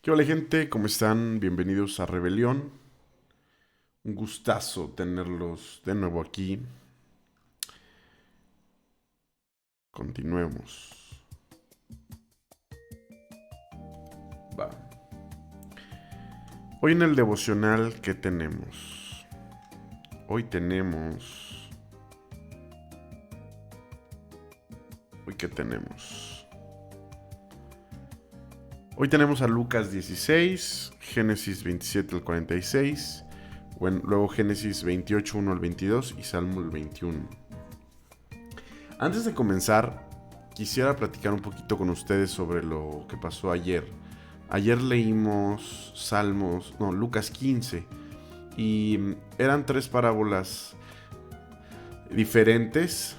¿Qué hola gente? ¿Cómo están? Bienvenidos a Rebelión. Un gustazo tenerlos de nuevo aquí. Continuemos. Va. Hoy en el devocional, ¿qué tenemos? Hoy tenemos... ¿Hoy qué tenemos? Hoy tenemos a Lucas 16, Génesis 27 al 46, luego Génesis 28, 1 al 22 y Salmo el 21. Antes de comenzar, quisiera platicar un poquito con ustedes sobre lo que pasó ayer. Ayer leímos Lucas 15 y eran tres parábolas diferentes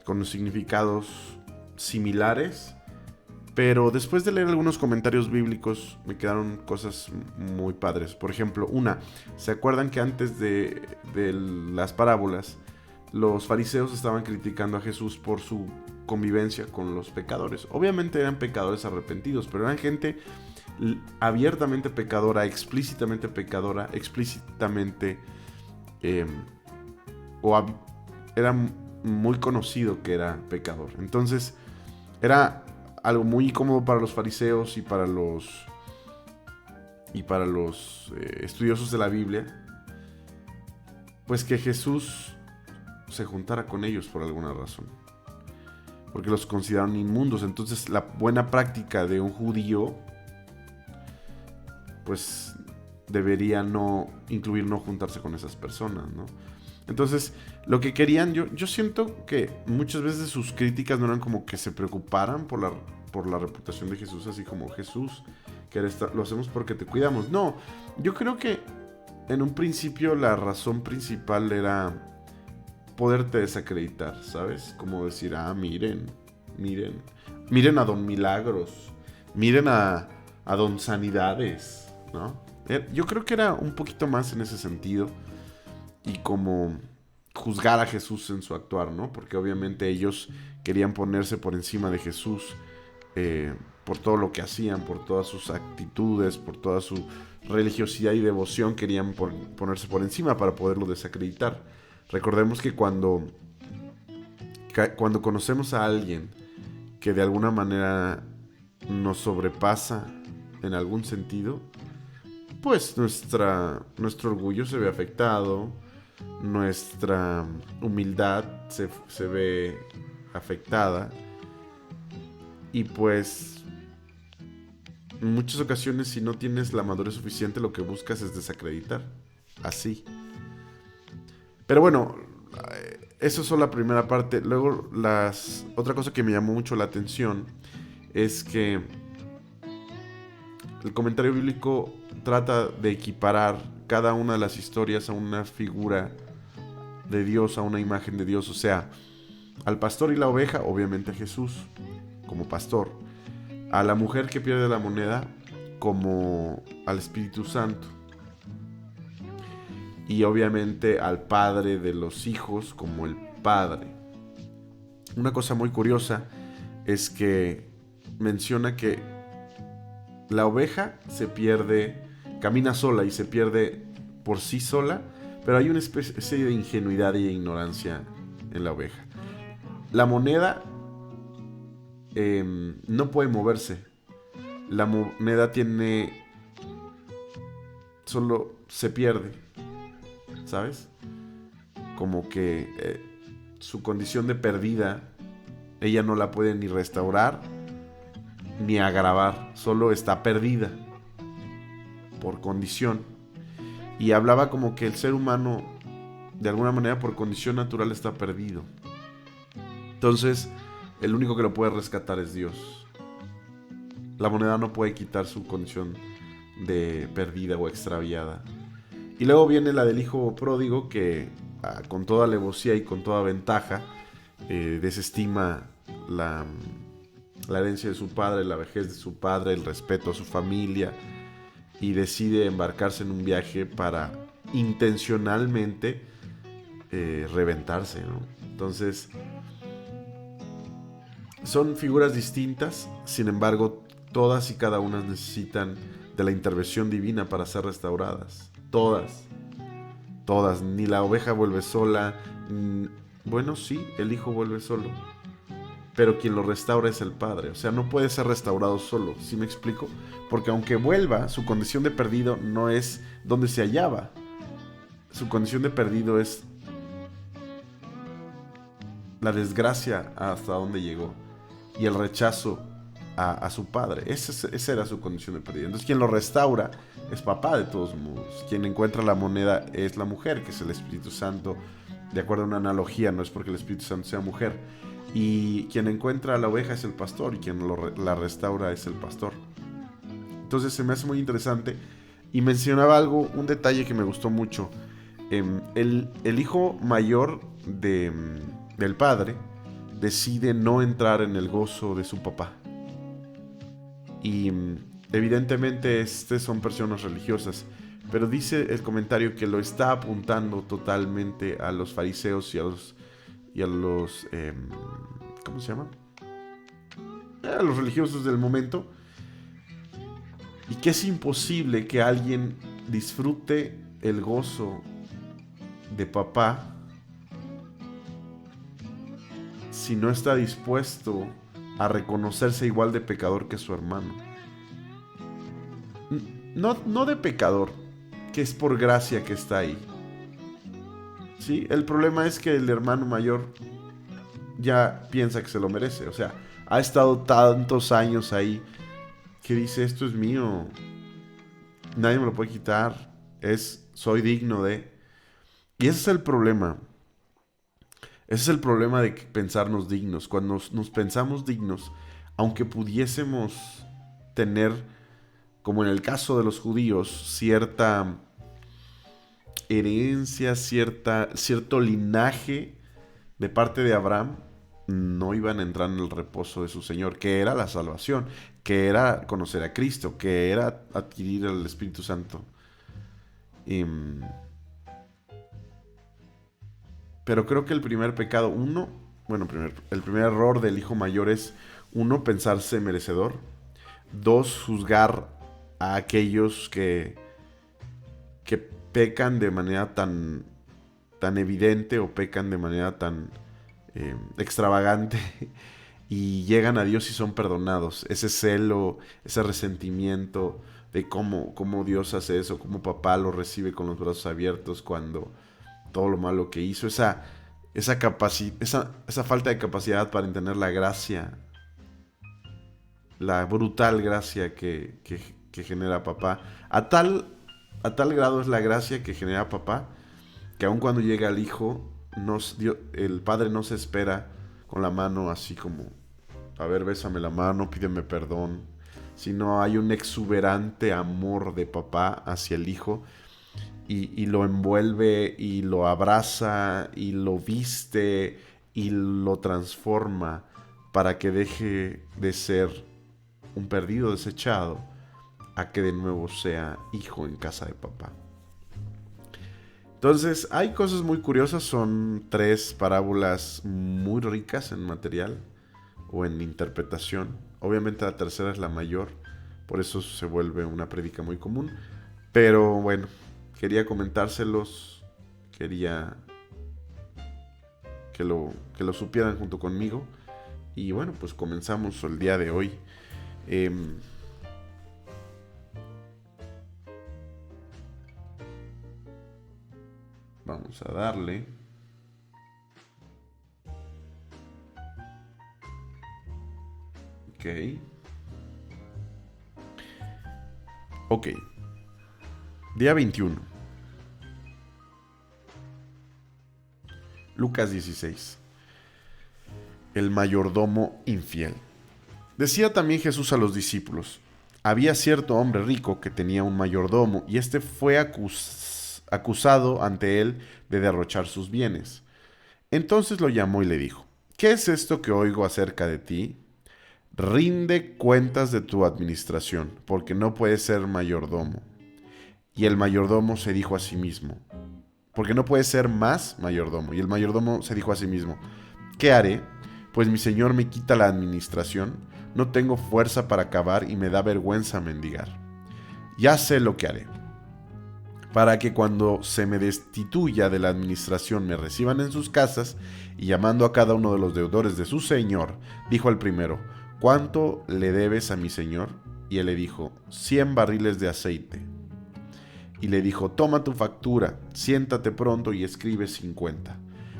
con significados similares, pero después de leer algunos comentarios bíblicos me quedaron cosas muy padres. Por ejemplo, ¿se acuerdan que antes de las parábolas los fariseos estaban criticando a Jesús por su convivencia con los pecadores? Obviamente eran pecadores arrepentidos, pero eran gente abiertamente pecadora, explícitamente pecadora, eh, era muy conocido que era pecador. Entonces era algo muy incómodo para los fariseos y para los estudiosos de la Biblia, pues que Jesús se juntara con ellos por alguna razón, porque los consideraron inmundos. Entonces la buena práctica de un judío pues debería no incluir no juntarse con esas personas, ¿no? Entonces, lo que querían, yo siento que muchas veces sus críticas no eran como que se preocuparan por la reputación de Jesús, así como Jesús, lo hacemos porque te cuidamos. No, yo creo que en un principio la razón principal era poderte desacreditar, ¿sabes? Como decir, miren a Don Milagros, miren a Don Sanidades, ¿no? Yo creo que era un poquito más en ese sentido y como juzgar a Jesús en su actuar, ¿no? Porque obviamente ellos querían ponerse por encima de Jesús por todo lo que hacían, por todas sus actitudes, por toda su religiosidad y devoción, querían ponerse por encima para poderlo desacreditar. Recordemos que cuando conocemos a alguien que de alguna manera nos sobrepasa en algún sentido, pues nuestro orgullo se ve afectado, nuestra humildad se ve afectada y pues en muchas ocasiones si no tienes la madurez suficiente lo que buscas es desacreditar, así. Pero bueno, eso es solo la primera parte. Luego otra cosa que me llamó mucho la atención es que el comentario bíblico trata de equiparar cada una de las historias a una figura de Dios, a una imagen de Dios. O sea, al pastor y la oveja, obviamente a Jesús como pastor. A la mujer que pierde la moneda como al Espíritu Santo. Y obviamente al padre de los hijos como el padre. Una cosa muy curiosa es que menciona que la oveja se pierde, camina sola y se pierde por sí sola, pero hay una especie de ingenuidad y ignorancia en la oveja. La moneda no puede moverse. La moneda solo se pierde, ¿sabes? Como que su condición de perdida, ella no la puede ni restaurar ni agravar, solo está perdida por condición. Y hablaba como que el ser humano de alguna manera por condición natural está perdido. Entonces, el único que lo puede rescatar es Dios. La moneda no puede quitar su condición de perdida o extraviada. Y luego viene la del hijo pródigo que con toda alevosía y con toda ventaja desestima la herencia de su padre, la vejez de su padre, el respeto a su familia y decide embarcarse en un viaje para intencionalmente reventarse, ¿no? Entonces, son figuras distintas, sin embargo, todas y cada una necesitan de la intervención divina para ser restauradas. Todas. Todas. Ni la oveja vuelve sola. Bueno, sí, el hijo vuelve solo. Pero quien lo restaura es el Padre. O sea, no puede ser restaurado solo. ¿Sí me explico? Porque aunque vuelva, su condición de perdido no es donde se hallaba. Su condición de perdido es la desgracia hasta donde llegó. Y el rechazo a su padre. Esa era su condición de perdido. Entonces quien lo restaura es papá de todos modos. Quien encuentra la moneda es la mujer, que es el Espíritu Santo. De acuerdo a una analogía, no es porque el Espíritu Santo sea mujer. Y quien encuentra a la oveja es el pastor, y quien la restaura es el pastor. Entonces se me hace muy interesante. Y mencionaba un detalle que me gustó mucho. El hijo mayor del padre decide no entrar en el gozo de su papá. Y evidentemente son personas religiosas. Pero dice el comentario que lo está apuntando totalmente a los fariseos y a los ¿cómo se llama? A los religiosos del momento. Y que es imposible que alguien disfrute el gozo de papá si no está dispuesto a reconocerse igual de pecador que su hermano. No de pecador, que es por gracia que está ahí. ¿Sí? El problema es que el hermano mayor ya piensa que se lo merece. O sea, ha estado tantos años ahí que dice, esto es mío, nadie me lo puede quitar, soy digno de... Y ese es el problema. Ese es el problema de pensarnos dignos. Cuando nos pensamos dignos, aunque pudiésemos tener, como en el caso de los judíos, cierta herencia, cierto linaje de parte de Abraham, no iban a entrar en el reposo de su Señor, que era la salvación, que era conocer a Cristo, que era adquirir el Espíritu Santo. Pero creo que el primer pecado, el primer error del hijo mayor es, 1, pensarse merecedor. 2, juzgar a aquellos que pecan de manera tan evidente o pecan de manera tan extravagante y llegan a Dios y son perdonados. Ese celo, ese resentimiento de cómo Dios hace eso, cómo papá lo recibe con los brazos abiertos cuando todo lo malo que hizo, esa falta de capacidad para entender la gracia, la brutal gracia que genera papá. A tal grado es la gracia que genera papá, que aun cuando llega el hijo, el padre no se espera con la mano así como, a ver, bésame la mano, pídeme perdón, sino hay un exuberante amor de papá hacia el hijo, y lo envuelve y lo abraza y lo viste y lo transforma para que deje de ser un perdido desechado a que de nuevo sea hijo en casa de papá. Entonces hay cosas muy curiosas, son 3 parábolas muy ricas en material o en interpretación. Obviamente la tercera es la mayor, por eso se vuelve una prédica muy común, pero bueno, quería comentárselos, quería que lo supieran junto conmigo. Y bueno, pues comenzamos el día de hoy. Vamos a darle. Ok. Día 21. Lucas 16. El mayordomo infiel. Decía también Jesús a los discípulos: había cierto hombre rico que tenía un mayordomo, y éste fue acusado ante él de derrochar sus bienes. Entonces lo llamó y le dijo: ¿qué es esto que oigo acerca de ti? Rinde cuentas de tu administración, porque no puedes ser mayordomo. Y el mayordomo se dijo a sí mismo, porque no puede ser más mayordomo. Y el mayordomo se dijo a sí mismo: ¿qué haré? Pues mi señor me quita la administración, no tengo fuerza para acabar y me da vergüenza mendigar. Ya sé lo que haré. Para que cuando se me destituya de la administración me reciban en sus casas, y llamando a cada uno de los deudores de su señor, dijo al primero: ¿cuánto le debes a mi señor? Y él le dijo: 100 barriles de aceite. Y le dijo: toma tu factura, siéntate pronto y escribe 50.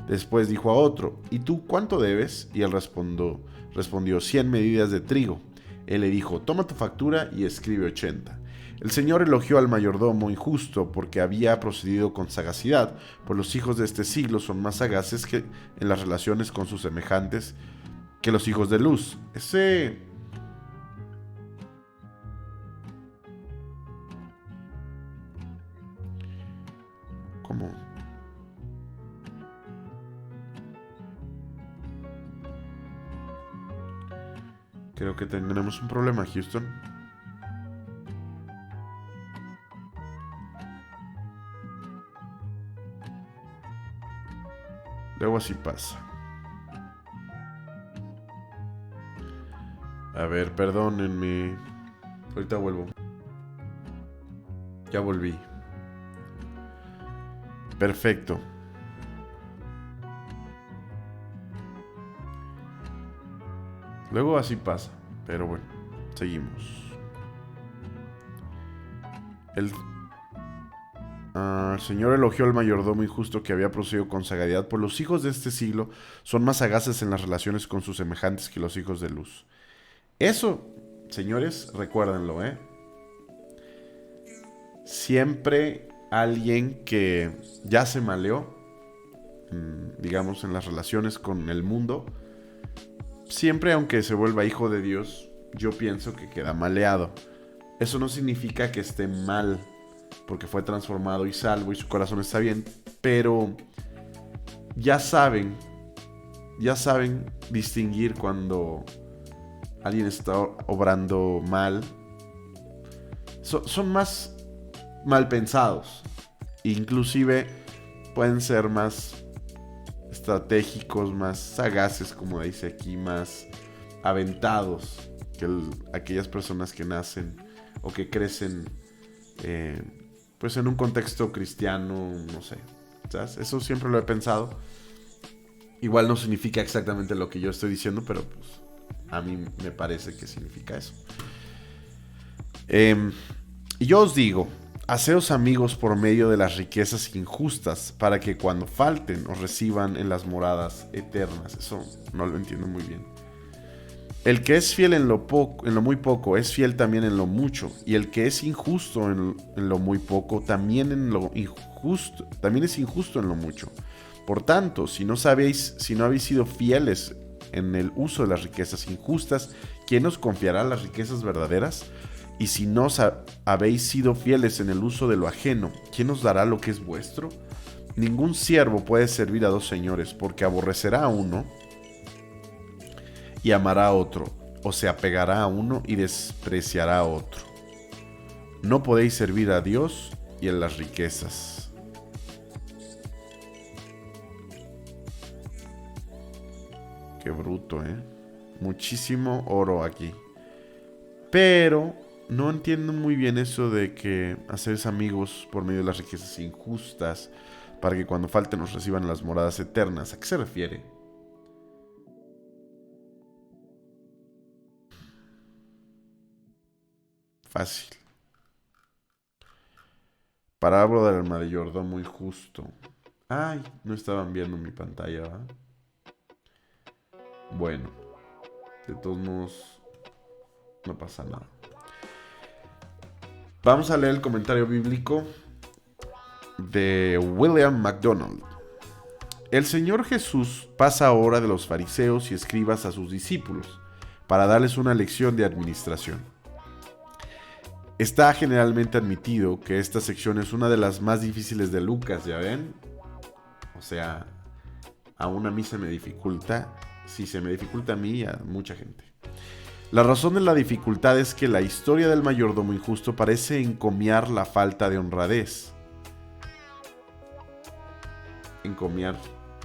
Después dijo a otro: ¿y tú cuánto debes? Y él respondió: 100 medidas de trigo. Él le dijo: toma tu factura y escribe 80. El Señor elogió al mayordomo injusto porque había procedido con sagacidad, pues los hijos de este siglo son más sagaces que en las relaciones con sus semejantes que los hijos de luz. ¿Cómo? Creo que tendremos un problema, Houston. Luego así pasa. A ver, perdónenme. Ahorita vuelvo. Ya volví. Perfecto. Luego así pasa. Pero bueno, seguimos. El Señor elogió al mayordomo injusto que había procedido con sagacidad, pues los hijos de este siglo son más sagaces en las relaciones con sus semejantes que los hijos de luz. Eso, señores, recuérdenlo, ¿eh? Siempre alguien que ya se maleó, digamos, en las relaciones con el mundo, siempre, aunque se vuelva hijo de Dios, yo pienso que queda maleado. Eso no significa que esté mal, porque fue transformado y salvo y su corazón está bien, pero ya saben distinguir cuando alguien está obrando mal. Son más mal pensados, inclusive pueden ser más estratégicos, más sagaces, como dice aquí, más aventados que aquellas personas que nacen o que crecen pues en un contexto cristiano, no sé, ¿sabes? Eso siempre lo he pensado. Igual no significa exactamente lo que yo estoy diciendo, pero pues a mí me parece que significa eso. Y yo os digo: haceos amigos por medio de las riquezas injustas, para que cuando falten os reciban en las moradas eternas. Eso no lo entiendo muy bien. El que es fiel en lo muy poco, es fiel también en lo mucho. Y el que es injusto en lo muy poco, también es injusto en lo mucho. Por tanto, si no habéis sido fieles en el uso de las riquezas injustas, ¿quién os confiará las riquezas verdaderas? Y si no habéis sido fieles en el uso de lo ajeno, ¿quién os dará lo que es vuestro? Ningún siervo puede servir a dos señores, porque aborrecerá a uno y amará a otro, o se apegará a uno y despreciará a otro. No podéis servir a Dios y a las riquezas. Qué bruto, ¿eh? Muchísimo oro aquí. Pero no entiendo muy bien eso de que haceres amigos por medio de las riquezas injustas, para que cuando falten nos reciban las moradas eternas. ¿A qué se refiere? Fácil. Parábola del mayordomo injusto. Ay, no estaban viendo mi pantalla, ¿verdad? Bueno, de todos modos, no pasa nada. Vamos a leer el comentario bíblico de William MacDonald. El Señor Jesús pasa ahora de los fariseos y escribas a sus discípulos para darles una lección de administración. Está generalmente admitido que esta sección es una de las más difíciles de Lucas, ¿ya ven? O sea, aún a mí se me dificulta. Si se me dificulta a mí y a mucha gente. La razón de la dificultad es que la historia del mayordomo injusto parece encomiar la falta de honradez. Encomiar.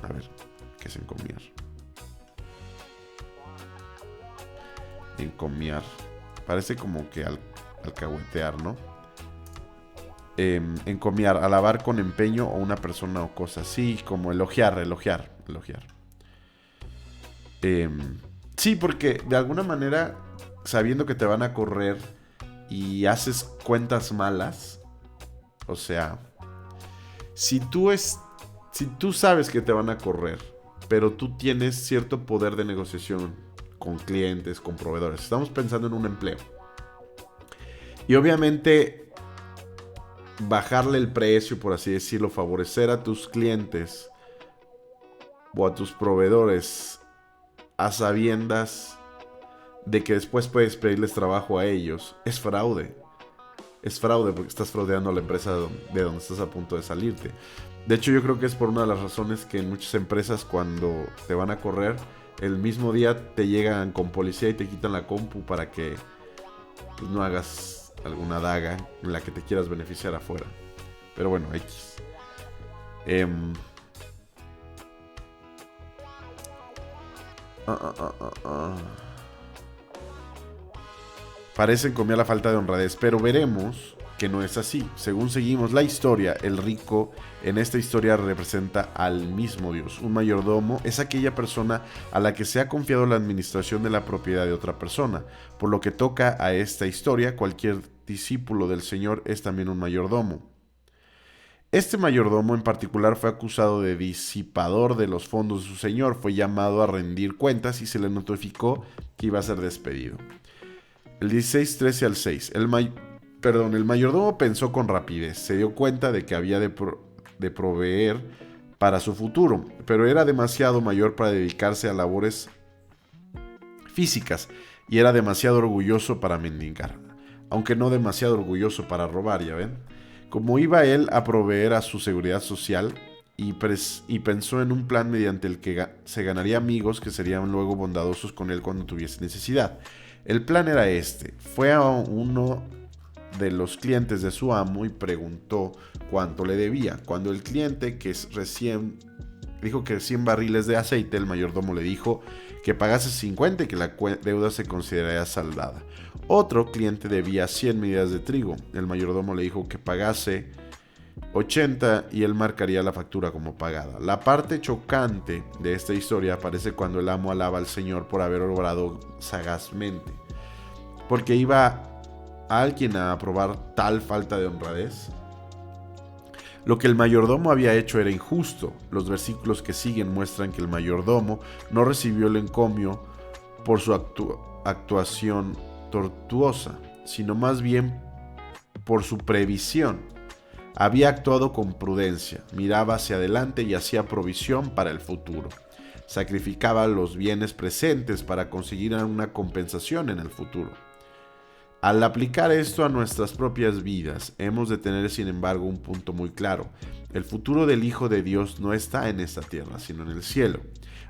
A ver, ¿qué es encomiar? Encomiar. Parece como que alcahuetear, ¿no? encomiar, alabar con empeño o una persona o cosa así, como elogiar. Sí, porque de alguna manera, sabiendo que te van a correr y haces cuentas malas, o sea, si tú sabes que te van a correr, pero tú tienes cierto poder de negociación con clientes, con proveedores, estamos pensando en un empleo, y obviamente bajarle el precio, por así decirlo, favorecer a tus clientes o a tus proveedores a sabiendas de que después puedes pedirles trabajo a ellos, es fraude. Es fraude porque estás fraudeando a la empresa de donde estás a punto de salirte. De hecho, yo creo que es por una de las razones que en muchas empresas, cuando te van a correr, el mismo día te llegan con policía y te quitan la compu para que pues, no hagas alguna daga en la que te quieras beneficiar afuera. Pero bueno, X. Parecen comer la falta de honradez, pero veremos que no es así. Según seguimos la historia, el rico en esta historia representa al mismo Dios. Un mayordomo es aquella persona a la que se ha confiado la administración de la propiedad de otra persona. Por lo que toca a esta historia, cualquier discípulo del Señor es también un mayordomo. Este mayordomo en particular fue acusado de disipador de los fondos de su señor, fue llamado a rendir cuentas y se le notificó que iba a ser despedido. El 16:13 al 6. El mayordomo pensó con rapidez, se dio cuenta de que había de proveer para su futuro, pero era demasiado mayor para dedicarse a labores físicas y era demasiado orgulloso para mendigar, aunque no demasiado orgulloso para robar, ya ven. Como iba él a proveer a su seguridad social y pensó en un plan mediante el que se ganaría amigos que serían luego bondadosos con él cuando tuviese necesidad. El plan era este. Fue a uno de los clientes de su amo y preguntó cuánto le debía. Cuando el cliente dijo que 100 barriles de aceite, el mayordomo le dijo que pagase 50 y que la deuda se consideraría saldada. Otro cliente debía 100 medidas de trigo. El mayordomo le dijo que pagase 80 y él marcaría la factura como pagada. La parte chocante de esta historia aparece cuando el amo alaba al Señor por haber obrado sagazmente. Porque iba alguien a aprobar tal falta de honradez. Lo que el mayordomo había hecho era injusto. Los versículos que siguen muestran que el mayordomo no recibió el encomio por su actuación tortuosa, sino más bien por su previsión. Había actuado con prudencia, miraba hacia adelante y hacía provisión para el futuro. Sacrificaba los bienes presentes para conseguir una compensación en el futuro. Al aplicar esto a nuestras propias vidas, hemos de tener sin embargo un punto muy claro. El futuro del Hijo de Dios no está en esta tierra, sino en el cielo.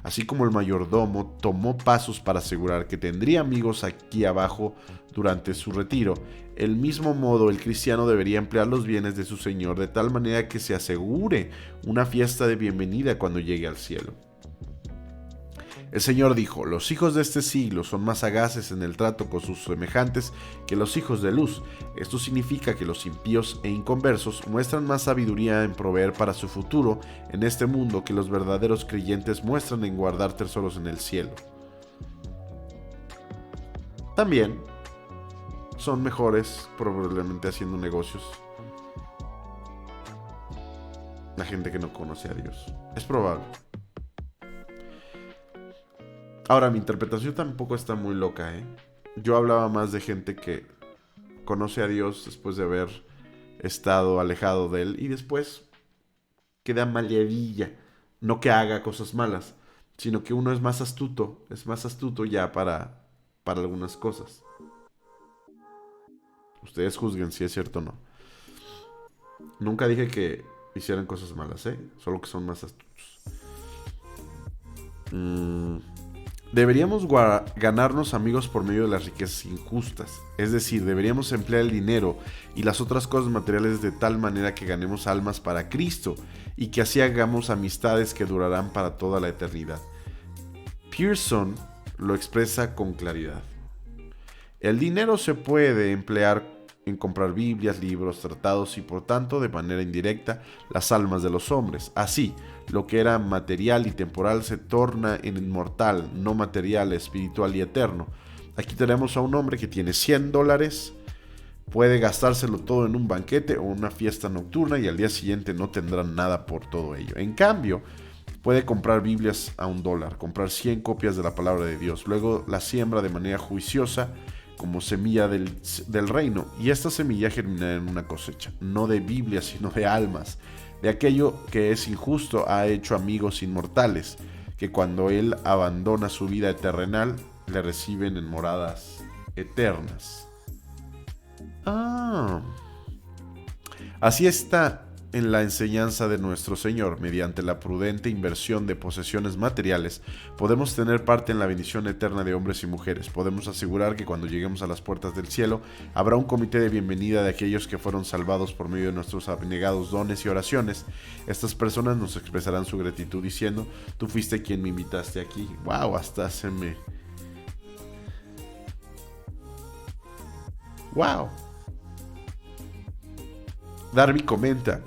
Así como el mayordomo tomó pasos para asegurar que tendría amigos aquí abajo durante su retiro, del mismo modo el cristiano debería emplear los bienes de su Señor de tal manera que se asegure una fiesta de bienvenida cuando llegue al cielo. El Señor dijo: los hijos de este siglo son más sagaces en el trato con sus semejantes que los hijos de luz. Esto significa que los impíos e inconversos muestran más sabiduría en proveer para su futuro en este mundo que los verdaderos creyentes muestran en guardar tesoros en el cielo. También son mejores probablemente haciendo negocios la gente que no conoce a Dios. Es probable. Ahora, mi interpretación tampoco está muy loca, ¿eh? Yo hablaba más de gente que conoce a Dios después de haber estado alejado de Él y después queda maleadilla. No que haga cosas malas, sino que uno es más astuto ya para algunas cosas. Ustedes juzguen si es cierto o no. Nunca dije que hicieran cosas malas, ¿eh? Solo que son más astutos. Deberíamos ganarnos amigos por medio de las riquezas injustas. Es decir, deberíamos emplear el dinero y las otras cosas materiales de tal manera que ganemos almas para Cristo y que así hagamos amistades que durarán para toda la eternidad. Pearson lo expresa con claridad. El dinero se puede emplear en comprar Biblias, libros, tratados y por tanto, de manera indirecta, las almas de los hombres. Así, lo que era material y temporal se torna en inmortal, no material, espiritual y eterno. Aquí tenemos a un hombre que tiene $100, puede gastárselo todo en un banquete o una fiesta nocturna y al día siguiente no tendrán nada por todo ello. En cambio, puede comprar Biblias a $1, comprar 100 copias de la palabra de Dios, luego la siembra de manera juiciosa como semilla del reino, y esta semilla germinará en una cosecha, no de Biblias, sino de almas. De aquello que es injusto ha hecho amigos inmortales, que cuando él abandona su vida terrenal, le reciben en moradas eternas. Así está en la enseñanza de nuestro Señor. Mediante la prudente inversión de posesiones materiales, podemos tener parte en la bendición eterna de hombres y mujeres. Podemos asegurar que cuando lleguemos a las puertas del cielo, habrá un comité de bienvenida de aquellos que fueron salvados por medio de nuestros abnegados dones y oraciones. Estas personas nos expresarán su gratitud diciendo: tú fuiste quien me invitaste aquí. ¡Wow! Hasta se me... ¡Wow! Darby comenta: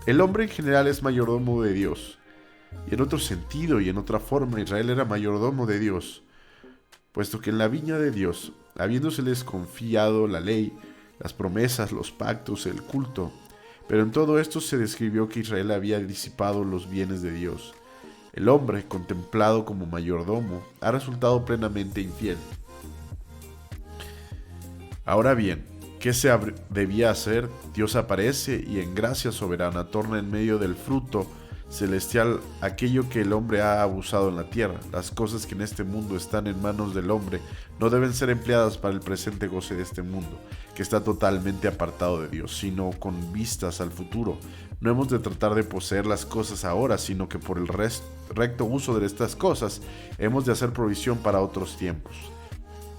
el hombre en general es mayordomo de Dios, y en otro sentido y en otra forma Israel era mayordomo de Dios, puesto que en la viña de Dios, habiéndoseles confiado la ley, las promesas, los pactos, el culto, pero en todo esto se describió que Israel había disipado los bienes de Dios. El hombre, contemplado como mayordomo, ha resultado plenamente infiel. Ahora bien, ¿qué se debía hacer? Dios aparece y en gracia soberana torna en medio del fruto celestial aquello que el hombre ha abusado en la tierra. Las cosas que en este mundo están en manos del hombre no deben ser empleadas para el presente goce de este mundo, que está totalmente apartado de Dios, sino con vistas al futuro. No hemos de tratar de poseer las cosas ahora, sino que por el recto uso de estas cosas hemos de hacer provisión para otros tiempos.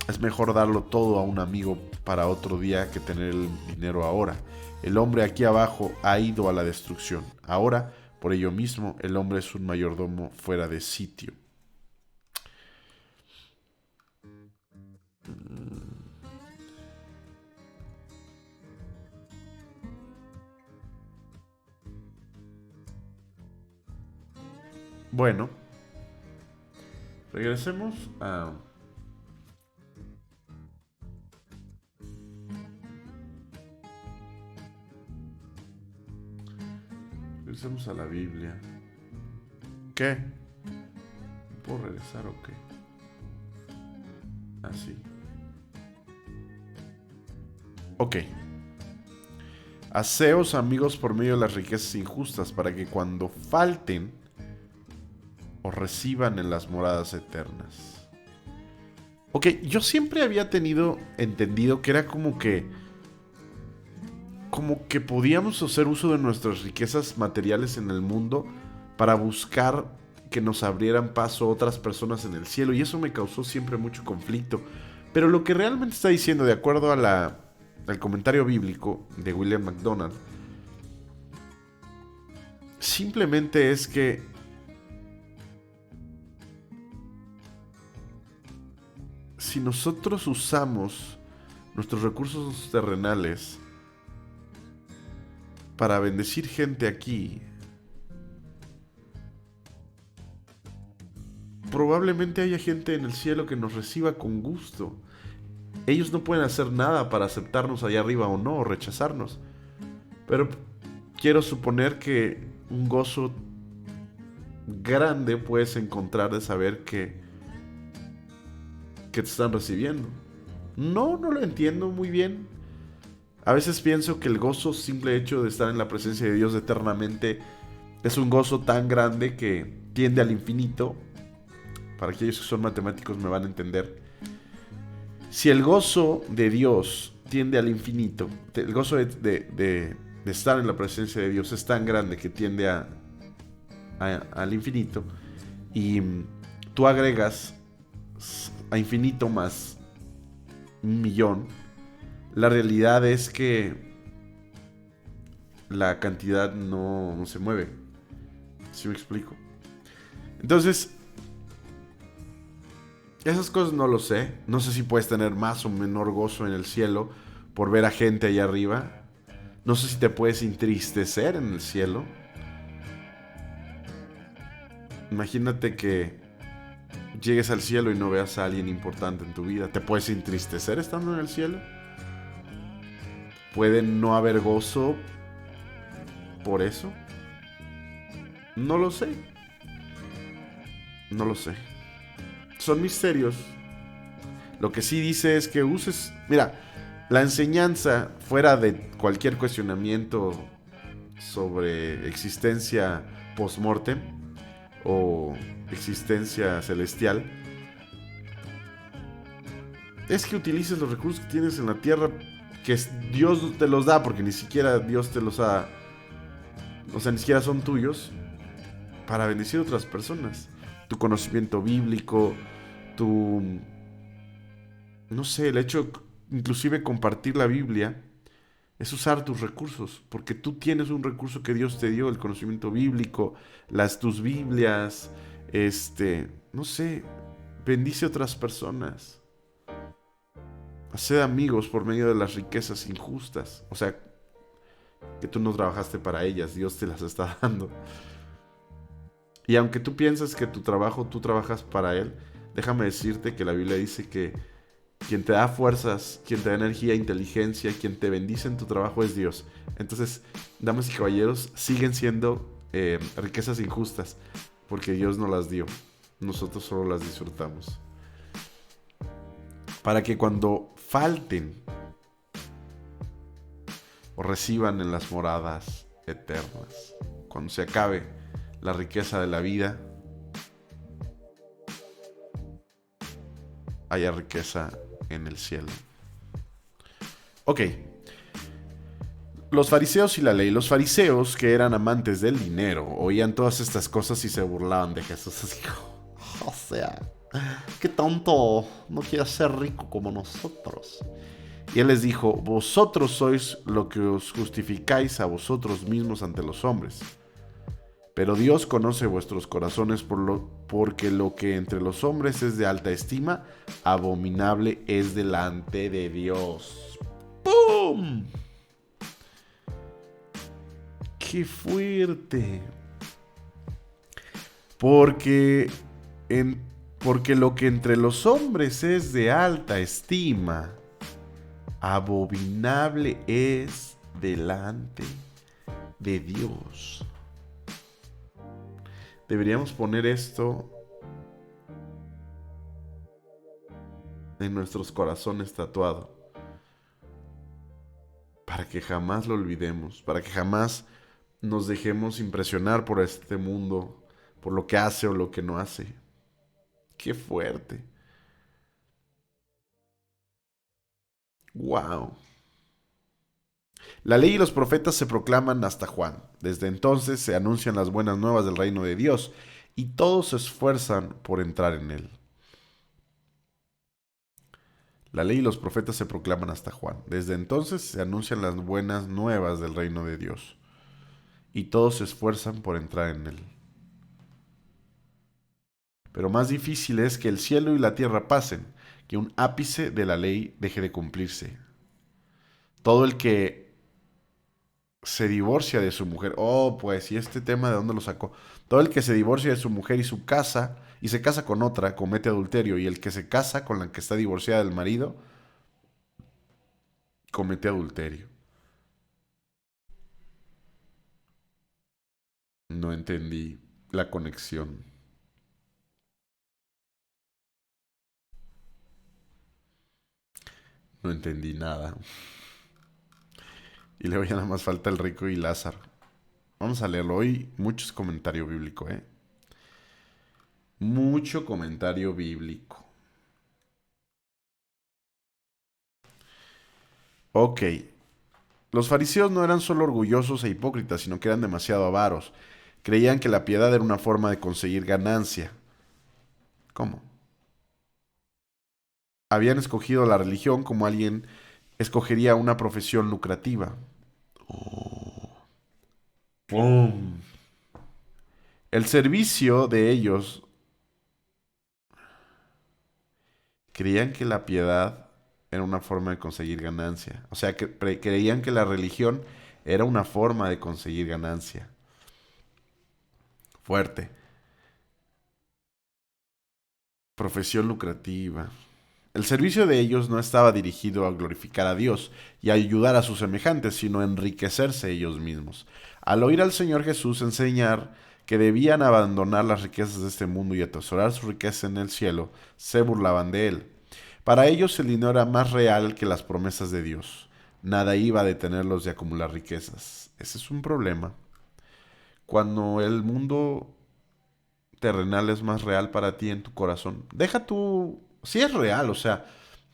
Es mejor darlo todo a un amigo para otro día que tener el dinero ahora. El hombre aquí abajo ha ido a la destrucción. Ahora, por ello mismo, el hombre es un mayordomo fuera de sitio. Bueno, regresemos a... Regresemos a la Biblia. ¿Qué? ¿Puedo regresar o qué? Así. Ok. Haceos amigos por medio de las riquezas injustas, para que cuando falten, os reciban en las moradas eternas. Ok, yo siempre había entendido que era como que podíamos hacer uso de nuestras riquezas materiales en el mundo para buscar que nos abrieran paso otras personas en el cielo, y eso me causó siempre mucho conflicto. Pero lo que realmente está diciendo, de acuerdo al comentario bíblico de William MacDonald, simplemente es que si nosotros usamos nuestros recursos terrenales para bendecir gente aquí, probablemente haya gente en el cielo que nos reciba con gusto. Ellos no pueden hacer nada para aceptarnos allá arriba o no, o rechazarnos. Pero quiero suponer que un gozo grande puedes encontrar de saber que te están recibiendo. No lo entiendo muy bien. A veces pienso que el gozo, simple hecho de estar en la presencia de Dios eternamente, es un gozo tan grande que tiende al infinito. Para aquellos que son matemáticos me van a entender. Si el gozo de Dios tiende al infinito, el gozo de estar en la presencia de Dios es tan grande que tiende al infinito, y tú agregas a infinito más 1,000,000, la realidad es que la cantidad no se mueve. ¿Sí me explico? Entonces, esas cosas no lo sé. No sé si puedes tener más o menor gozo en el cielo por ver a gente allá arriba. No sé si te puedes entristecer en el cielo. Imagínate que llegues al cielo y no veas a alguien importante en tu vida. ¿Te puedes entristecer estando en el cielo? ¿Puede no haber gozo por eso? No lo sé. No lo sé. Son misterios. Lo que sí dice es que uses... Mira, la enseñanza fuera de cualquier cuestionamiento sobre existencia post-mortem o existencia celestial es que utilices los recursos que tienes en la tierra, que Dios te los da, porque ni siquiera Dios te los ha... O sea, ni siquiera son tuyos, para bendecir a otras personas. Tu conocimiento bíblico, tu... No sé, el hecho inclusive compartir la Biblia es usar tus recursos, porque tú tienes un recurso que Dios te dio, el conocimiento bíblico, tus Biblias, no sé, bendice a otras personas. Haced amigos por medio de las riquezas injustas. O sea, que tú no trabajaste para ellas, Dios te las está dando. Y aunque tú piensas que tu trabajo, tú trabajas para Él, déjame decirte que la Biblia dice que quien te da fuerzas, quien te da energía, inteligencia, quien te bendice en tu trabajo es Dios. Entonces, damas y caballeros, siguen siendo riquezas injustas, porque Dios no las dio. Nosotros solo las disfrutamos. Para que cuando falten o reciban en las moradas eternas, cuando se acabe la riqueza de la vida, haya riqueza en el cielo. Ok. Los fariseos y la ley. Los fariseos, que eran amantes del dinero, oían todas estas cosas y se burlaban de Jesús. Así, o sea, qué tonto, no quiere ser rico como nosotros. Y él les dijo: vosotros sois lo que os justificáis a vosotros mismos ante los hombres. Pero Dios conoce vuestros corazones, porque lo que entre los hombres es de alta estima, abominable es delante de Dios. ¡Pum! ¡Qué fuerte! Porque lo que entre los hombres es de alta estima, abominable es delante de Dios. Deberíamos poner esto en nuestros corazones tatuado, para que jamás lo olvidemos, para que jamás nos dejemos impresionar por este mundo, por lo que hace o lo que no hace. ¡Qué fuerte! ¡Wow! La ley y los profetas se proclaman hasta Juan. Desde entonces se anuncian las buenas nuevas del reino de Dios y todos se esfuerzan por entrar en él. La ley y los profetas se proclaman hasta Juan. Desde entonces se anuncian las buenas nuevas del reino de Dios y todos se esfuerzan por entrar en él. Pero más difícil es que el cielo y la tierra pasen, que un ápice de la ley deje de cumplirse. Todo el que se divorcia de su mujer. Oh, pues, ¿y este tema de dónde lo sacó? Todo el que se divorcia de su mujer y su casa y se casa con otra comete adulterio, y el que se casa con la que está divorciada del marido comete adulterio. No entendí la conexión. No entendí nada. Y luego ya nada más falta el rico y Lázaro. Vamos a leerlo hoy. Mucho comentario bíblico, ¿eh? Mucho comentario bíblico. Ok. Los fariseos no eran solo orgullosos e hipócritas, sino que eran demasiado avaros. Creían que la piedad era una forma de conseguir ganancia. ¿Cómo? Habían escogido la religión como alguien escogería una profesión lucrativa. Oh. ¡Pum! El servicio de ellos creían que la piedad era una forma de conseguir ganancia. O sea, que creían que la religión era una forma de conseguir ganancia. Fuerte. Profesión lucrativa. El servicio de ellos no estaba dirigido a glorificar a Dios y a ayudar a sus semejantes, sino a enriquecerse ellos mismos. Al oír al Señor Jesús enseñar que debían abandonar las riquezas de este mundo y atesorar su riqueza en el cielo, se burlaban de él. Para ellos el dinero era más real que las promesas de Dios. Nada iba a detenerlos de acumular riquezas. Ese es un problema. Cuando el mundo terrenal es más real para ti en tu corazón, deja tu... Sí es real, o sea,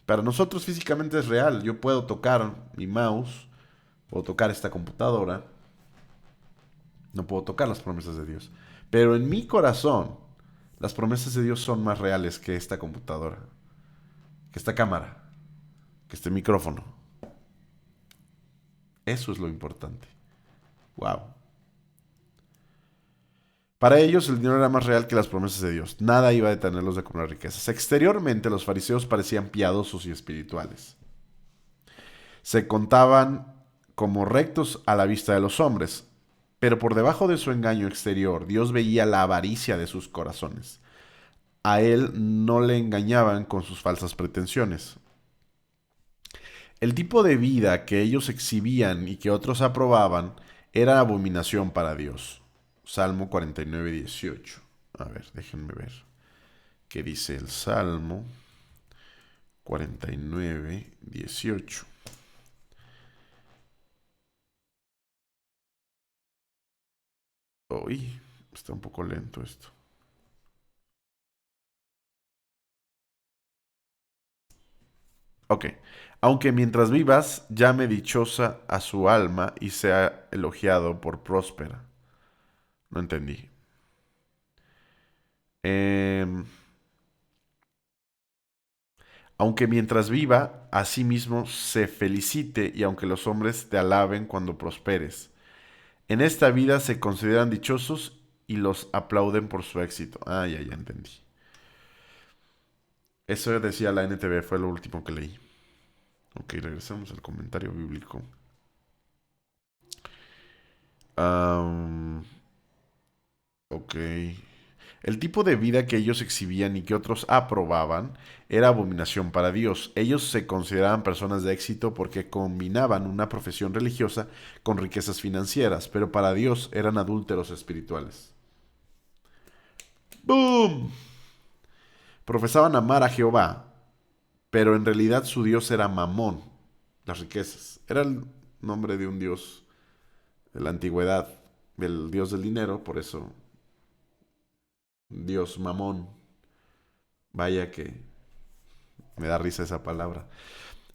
para nosotros físicamente es real. Yo puedo tocar mi mouse, puedo tocar esta computadora, no puedo tocar las promesas de Dios. Pero en mi corazón, las promesas de Dios son más reales que esta computadora, que esta cámara, que este micrófono. Eso es lo importante. Wow. Para ellos el dinero era más real que las promesas de Dios. Nada iba a detenerlos de acumular riquezas. Exteriormente los fariseos parecían piadosos y espirituales. Se contaban como rectos a la vista de los hombres, pero por debajo de su engaño exterior Dios veía la avaricia de sus corazones. A él no le engañaban con sus falsas pretensiones. El tipo de vida que ellos exhibían y que otros aprobaban era abominación para Dios. Salmo 49, 18. A ver, déjenme ver. ¿Qué dice el Salmo 49, 18? Uy, está un poco lento esto. Ok. Aunque mientras vivas, llame dichosa a su alma y sea elogiado por próspera. No entendí. Em, Aunque mientras viva, asimismo se felicite y aunque los hombres te alaben cuando prosperes. En esta vida se consideran dichosos y los aplauden por su éxito. Ah, ya entendí. Eso decía la NTV, fue lo último que leí. Ok, regresamos al comentario bíblico. Am, ok. El tipo de vida que ellos exhibían y que otros aprobaban era abominación para Dios. Ellos se consideraban personas de éxito porque combinaban una profesión religiosa con riquezas financieras, pero para Dios eran adúlteros espirituales. ¡Boom! Profesaban amar a Jehová, pero en realidad su Dios era Mamón, las riquezas. Era el nombre de un Dios de la antigüedad, del Dios del dinero, por eso Dios Mamón. Vaya que me da risa esa palabra.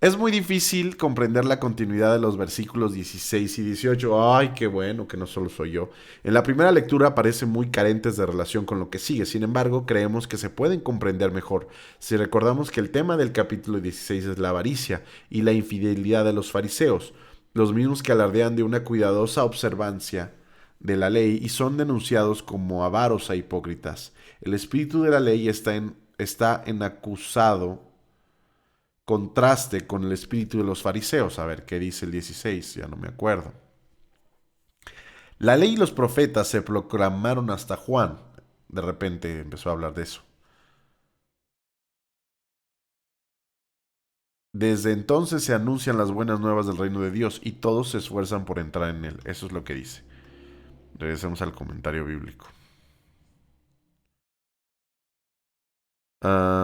Es muy difícil comprender la continuidad de los versículos 16 y 18. Ay, qué bueno que no solo soy yo. En la primera lectura parecen muy carentes de relación con lo que sigue. Sin embargo, creemos que se pueden comprender mejor si recordamos que el tema del capítulo 16 es la avaricia y la infidelidad de los fariseos, los mismos que alardean de una cuidadosa observancia de la ley y son denunciados como avaros e hipócritas. El espíritu de la ley está en acusado contraste con el espíritu de los fariseos. A ver, ¿qué dice el 16? Ya no me acuerdo. La ley y los profetas se proclamaron hasta Juan. De repente empezó a hablar de eso. Desde entonces se anuncian las buenas nuevas del reino de Dios y todos se esfuerzan por entrar en él. Eso es lo que dice. Regresemos al comentario bíblico.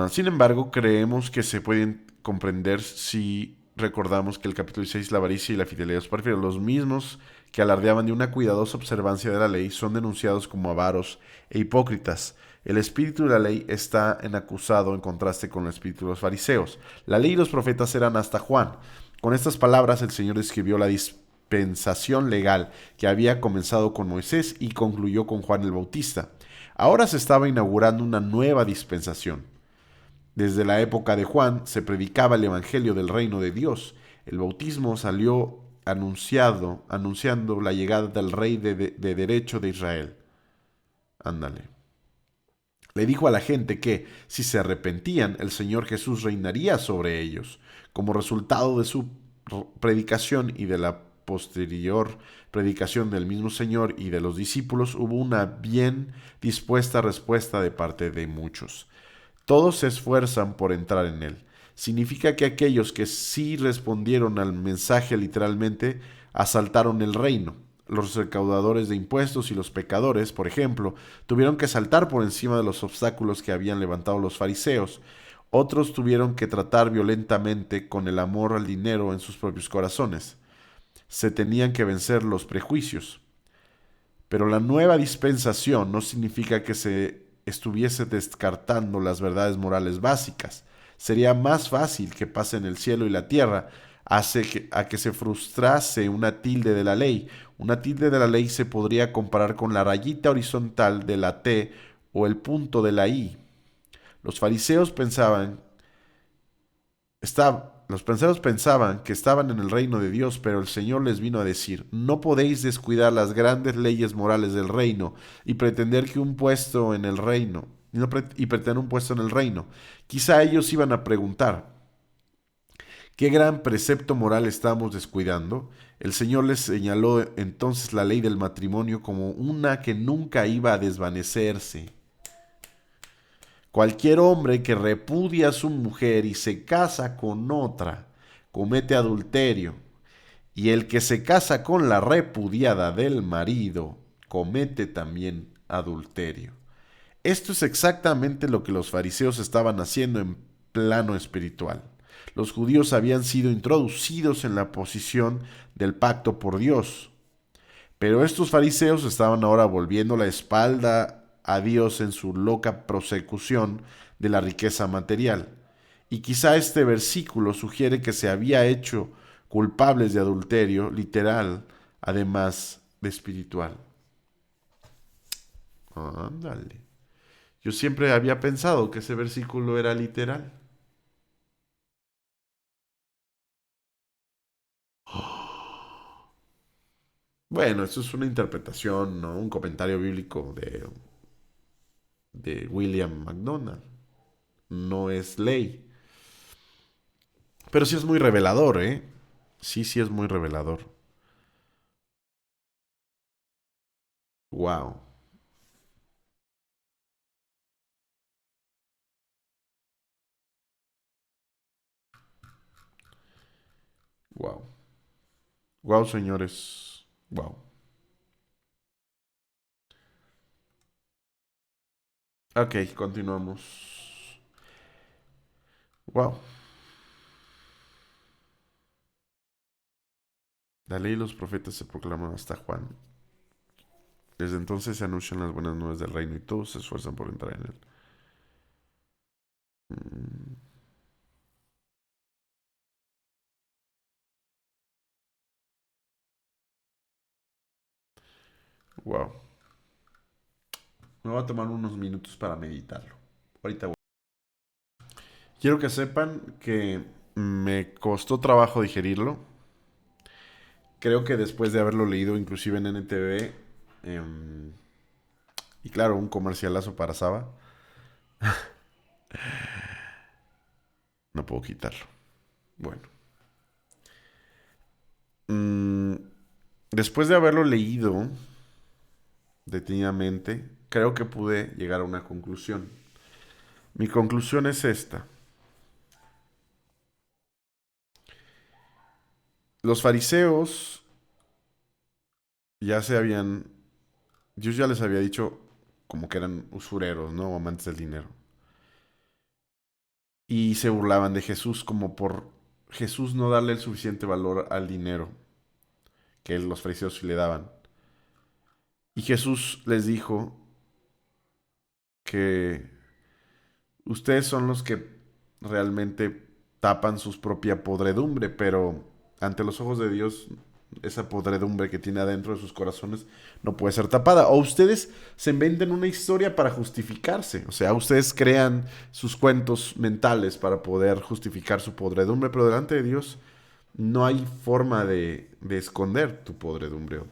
Sin embargo, creemos que se pueden comprender si recordamos que el capítulo 6, la avaricia y la fidelidad de los parfiros, los mismos que alardeaban de una cuidadosa observancia de la ley, son denunciados como avaros e hipócritas. El espíritu de la ley está en acusado en contraste con el espíritu de los fariseos. La ley y los profetas eran hasta Juan. Con estas palabras el Señor escribió la dispensación legal que había comenzado con Moisés y concluyó con Juan el Bautista. Ahora se estaba inaugurando una nueva dispensación. Desde la época de Juan se predicaba el Evangelio del reino de Dios. El bautismo salió anunciando la llegada del Rey de derecho de Israel. Ándale. Le dijo a la gente que, si se arrepentían, el Señor Jesús reinaría sobre ellos. Como resultado de su predicación y de la posterior predicación del mismo Señor y de los discípulos, hubo una bien dispuesta respuesta de parte de muchos. Todos se esfuerzan por entrar en él. Significa que aquellos que sí respondieron al mensaje literalmente asaltaron el reino. Los recaudadores de impuestos y los pecadores, por ejemplo, tuvieron que saltar por encima de los obstáculos que habían levantado los fariseos. Otros tuvieron que tratar violentamente con el amor al dinero en sus propios corazones. Se tenían que vencer los prejuicios. Pero la nueva dispensación no significa que se estuviese descartando las verdades morales básicas. Sería más fácil que pasen el cielo y la tierra a que se frustrase una tilde de la ley. Una tilde de la ley se podría comparar con la rayita horizontal de la T o el punto de la I. Los fariseos pensaban los penseros pensaban que estaban en el reino de Dios, pero el Señor les vino a decir: no podéis descuidar las grandes leyes morales del reino y pretender que un puesto en el reino, y pretender un puesto en el reino. Quizá ellos iban a preguntar: ¿qué gran precepto moral estamos descuidando? El Señor les señaló entonces la ley del matrimonio como una que nunca iba a desvanecerse. Cualquier hombre que repudia a su mujer y se casa con otra, comete adulterio, y el que se casa con la repudiada del marido, comete también adulterio. Esto es exactamente lo que los fariseos estaban haciendo en plano espiritual. Los judíos habían sido introducidos en la posición del pacto por Dios, pero estos fariseos estaban ahora volviendo la espalda a Dios en su loca prosecución de la riqueza material. Y quizá este versículo sugiere que se había hecho culpables de adulterio literal, además de espiritual. Ándale. Yo siempre había pensado que ese versículo era literal. Bueno, eso es una interpretación, ¿no? Un comentario bíblico de William MacDonald. No es ley. Pero sí es muy revelador, ¿eh? Sí, sí es muy revelador. Wow, wow, wow, señores, wow. Ok, continuamos. Wow. La ley y los profetas se proclaman hasta Juan. Desde entonces se anuncian las buenas nuevas del reino y todos se esfuerzan por entrar en él. Mm, wow. Me voy a tomar unos minutos para meditarlo. Ahorita voy. Quiero que sepan que me costó trabajo digerirlo. Creo que después de haberlo leído inclusive en NTV, y claro, un comercialazo para Saba, no puedo quitarlo. Bueno. Mm, Después de haberlo leído detenidamente, creo que pude llegar a una conclusión. Mi conclusión es esta. Los fariseos ya se habían, Dios ya les había dicho como que eran usureros, ¿no? Amantes del dinero. Y se burlaban de Jesús como por Jesús no darle el suficiente valor al dinero que los fariseos sí le daban. Y Jesús les dijo que ustedes son los que realmente tapan su propia podredumbre, pero ante los ojos de Dios, esa podredumbre que tiene adentro de sus corazones no puede ser tapada. O ustedes se inventen una historia para justificarse. O sea, ustedes crean sus cuentos mentales para poder justificar su podredumbre, pero delante de Dios no hay forma de esconder tu podredumbre o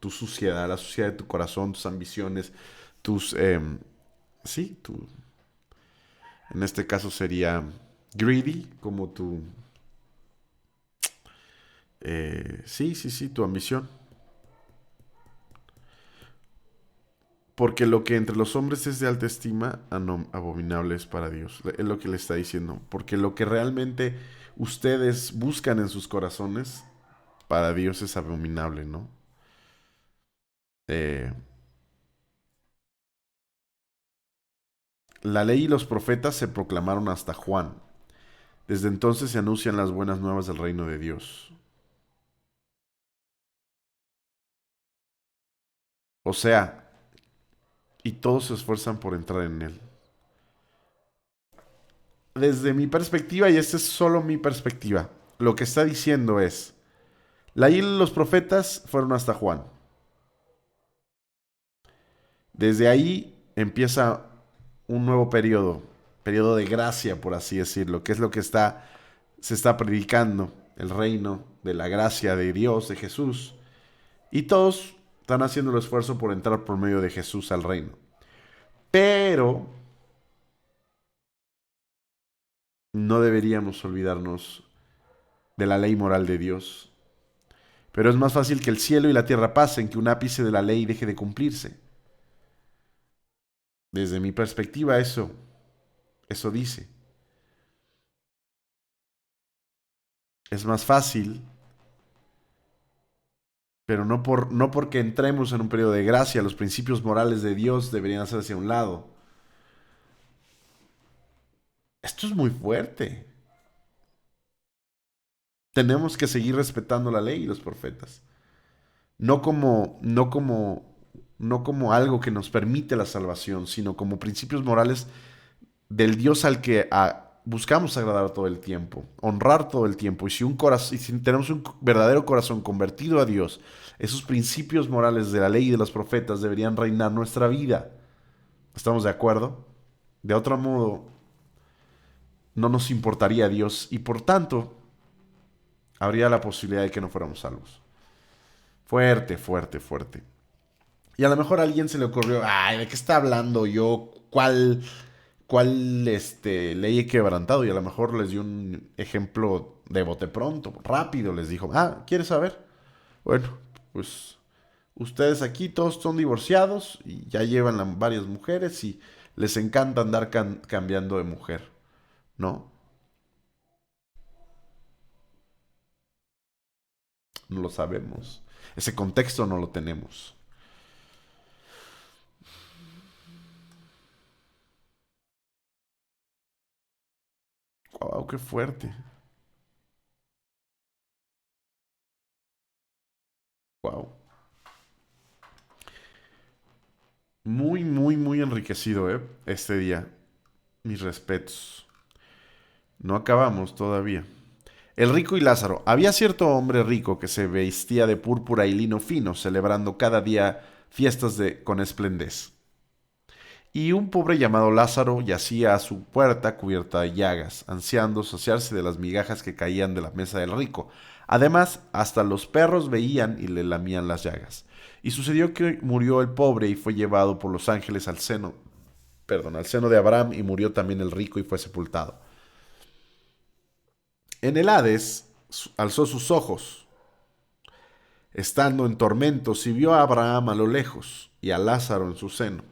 tu suciedad, la suciedad de tu corazón, tus ambiciones, tus sí, en este caso sería greedy, como sí, tu ambición. Porque lo que entre los hombres es de alta estima, abominable es para Dios. Es lo que le está diciendo. Porque lo que realmente ustedes buscan en sus corazones, para Dios es abominable, ¿no? Eh, la ley y los profetas se proclamaron hasta Juan. Desde entonces se anuncian las buenas nuevas del reino de Dios. O sea, y todos se esfuerzan por entrar en él. Desde mi perspectiva, y esta es solo mi perspectiva, lo que está diciendo es, la ley y los profetas fueron hasta Juan. Desde ahí empieza un nuevo periodo de gracia, por así decirlo, que es lo que se está predicando, el reino de la gracia de Dios, de Jesús. Y todos están haciendo el esfuerzo por entrar por medio de Jesús al reino. Pero no deberíamos olvidarnos de la ley moral de Dios. Pero es más fácil que el cielo y la tierra pasen que un ápice de la ley deje de cumplirse. Desde mi perspectiva, eso dice. Es más fácil, pero no porque entremos en un periodo de gracia, los principios morales de Dios deberían hacerse hacia un lado. Esto es muy fuerte. Tenemos que seguir respetando la ley y los profetas. No como, no como, no como algo que nos permite la salvación, sino como principios morales del Dios al que buscamos agradar todo el tiempo, honrar todo el tiempo. Y si tenemos un verdadero corazón convertido a Dios, esos principios morales de la ley y de los profetas deberían reinar nuestra vida. ¿Estamos de acuerdo? De otro modo, no nos importaría a Dios y por tanto habría la posibilidad de que no fuéramos salvos. Fuerte, fuerte, fuerte. Y a lo mejor a alguien se le ocurrió, ay, ¿de qué está hablando yo? ¿Cuál ley he quebrantado? Y a lo mejor les dio un ejemplo de bote pronto, rápido, les dijo, ¿quieres saber? Bueno, pues ustedes aquí todos son divorciados y ya llevan varias mujeres y les encanta andar cambiando de mujer, ¿no? No lo sabemos. Ese contexto no lo tenemos. Wow, qué fuerte. Wow. Muy, muy, muy enriquecido, este día. Mis respetos. No acabamos todavía. El rico y Lázaro. Había cierto hombre rico que se vestía de púrpura y lino fino, celebrando cada día fiestas con esplendez. Y un pobre llamado Lázaro yacía a su puerta cubierta de llagas, ansiando saciarse de las migajas que caían de la mesa del rico. Además, hasta los perros veían y le lamían las llagas. Y sucedió que murió el pobre y fue llevado por los ángeles al seno de Abraham, y murió también el rico y fue sepultado. En el Hades alzó sus ojos, estando en tormentos, y vio a Abraham a lo lejos y a Lázaro en su seno.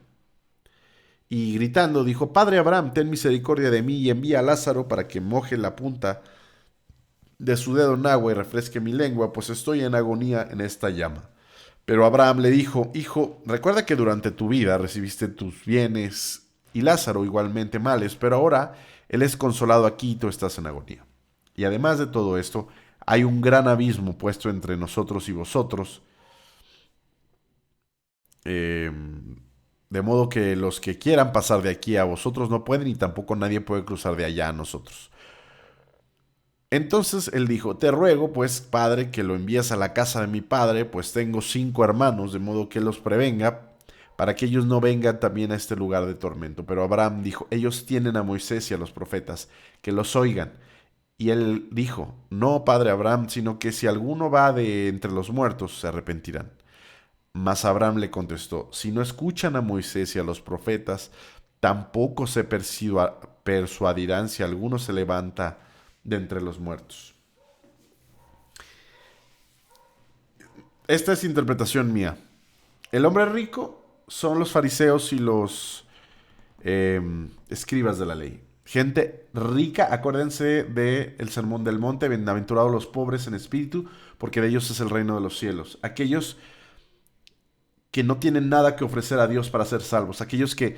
Y gritando dijo, Padre Abraham, ten misericordia de mí y envía a Lázaro para que moje la punta de su dedo en agua y refresque mi lengua, pues estoy en agonía en esta llama. Pero Abraham le dijo, Hijo, recuerda que durante tu vida recibiste tus bienes y Lázaro igualmente males, pero ahora él es consolado aquí y tú estás en agonía. Y además de todo esto, hay un gran abismo puesto entre nosotros y vosotros, eh, de modo que los que quieran pasar de aquí a vosotros no pueden y tampoco nadie puede cruzar de allá a nosotros. Entonces él dijo, te ruego, pues, padre, que lo envíes a la casa de mi padre, pues tengo 5 hermanos, de modo que los prevenga, para que ellos no vengan también a este lugar de tormento. Pero Abraham dijo, ellos tienen a Moisés y a los profetas, que los oigan. Y él dijo, no, padre Abraham, sino que si alguno va de entre los muertos, se arrepentirán. Mas Abraham le contestó, si no escuchan a Moisés y a los profetas, tampoco se persuadirán si alguno se levanta de entre los muertos. Esta es interpretación mía. El hombre rico son los fariseos y los escribas de la ley. Gente rica, acuérdense del Sermón del Monte, bienaventurados los pobres en espíritu, porque de ellos es el reino de los cielos. Aquellos que no tienen nada que ofrecer a Dios para ser salvos, aquellos que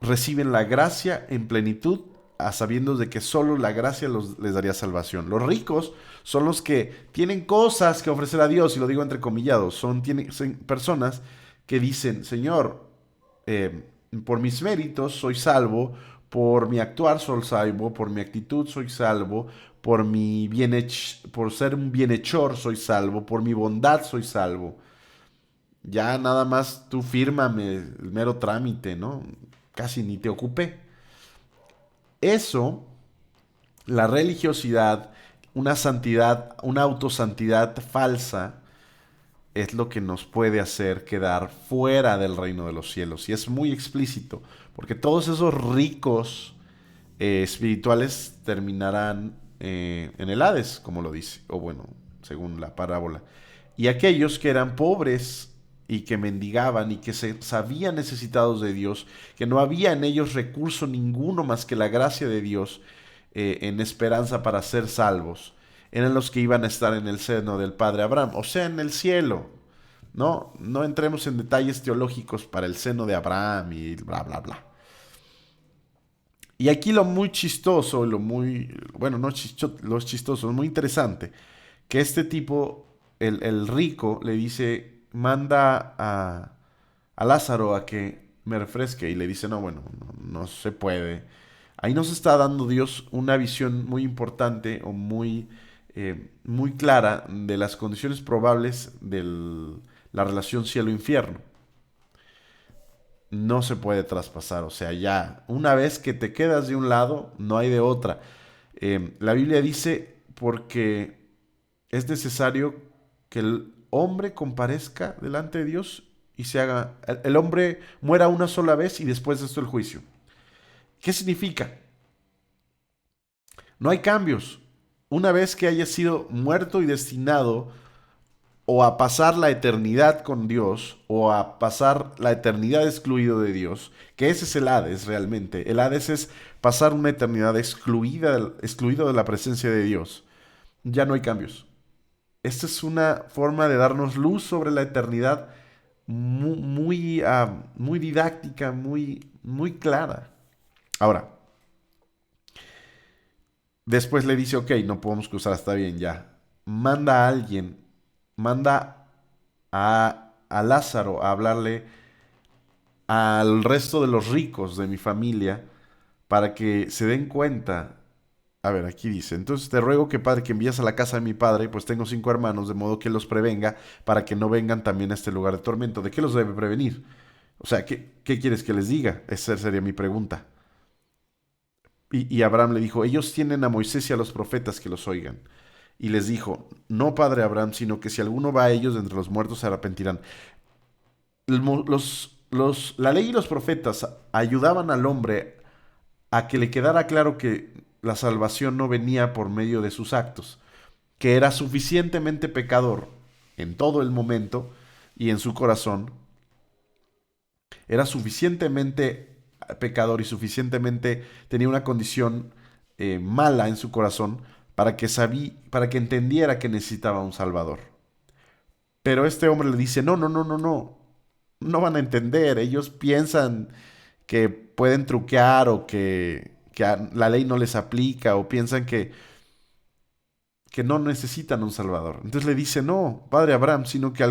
reciben la gracia en plenitud, a sabiendos de que solo la gracia les daría salvación. Los ricos son los que tienen cosas que ofrecer a Dios, y lo digo entrecomillados, son personas que dicen, Señor, por mis méritos soy salvo, por mi actuar soy salvo, por mi actitud soy salvo, por ser un bienhechor soy salvo, por mi bondad soy salvo. Ya nada más tú fírmame el mero trámite, ¿no? Casi ni te ocupé. Eso, la religiosidad, una santidad, una autosantidad falsa, es lo que nos puede hacer quedar fuera del reino de los cielos. Y es muy explícito, porque todos esos ricos espirituales terminarán en el Hades, como lo dice, o bueno, según la parábola. Y aquellos que eran pobres y que mendigaban y que se sabían necesitados de Dios, que no había en ellos recurso ninguno más que la gracia de Dios, en esperanza para ser salvos, eran los que iban a estar en el seno del Padre Abraham, o sea, en el cielo. No entremos en detalles teológicos para el seno de Abraham y bla, bla, bla. Y aquí lo muy chistoso, bueno, no lo chistoso, es muy interesante, que este tipo, el rico, le dice, manda a Lázaro a que me refresque, y le dice, no, bueno, no se puede. Ahí nos está dando Dios una visión muy importante o muy clara de las condiciones probables de la relación cielo-infierno. No se puede traspasar, o sea, ya, una vez que te quedas de un lado, no hay de otra. La Biblia dice, porque es necesario que el hombre comparezca delante de Dios y el hombre muera una sola vez y después de esto el juicio. ¿Qué significa? No hay cambios. Una vez que haya sido muerto y destinado o a pasar la eternidad con Dios o a pasar la eternidad excluido de Dios, que ese es el Hades realmente. El Hades es pasar una eternidad excluido de la presencia de Dios. Ya no hay cambios. Esta es una forma de darnos luz sobre la eternidad muy didáctica, muy clara. Ahora, después le dice, ok, no podemos cruzar, está bien, ya. Manda a Lázaro a hablarle al resto de los ricos de mi familia para que se den cuenta. A ver, aquí dice, entonces te ruego que padre que envíes a la casa de mi padre, pues tengo 5 hermanos, de modo que los prevenga para que no vengan también a este lugar de tormento. ¿De qué los debe prevenir? O sea, ¿qué quieres que les diga? Esa sería mi pregunta. Y Abraham le dijo, ellos tienen a Moisés y a los profetas que los oigan. Y les dijo, no padre Abraham, sino que si alguno va a ellos de entre los muertos se arrepentirán. La ley y los profetas ayudaban al hombre a que le quedara claro que la salvación no venía por medio de sus actos, que era suficientemente pecador en todo el momento y en su corazón, era suficientemente pecador y suficientemente tenía una condición mala en su corazón para que entendiera que necesitaba un Salvador. Pero este hombre le dice, no van a entender, ellos piensan que pueden truquear o que la ley no les aplica o piensan que no necesitan un Salvador. Entonces le dice, no, padre Abraham, sino que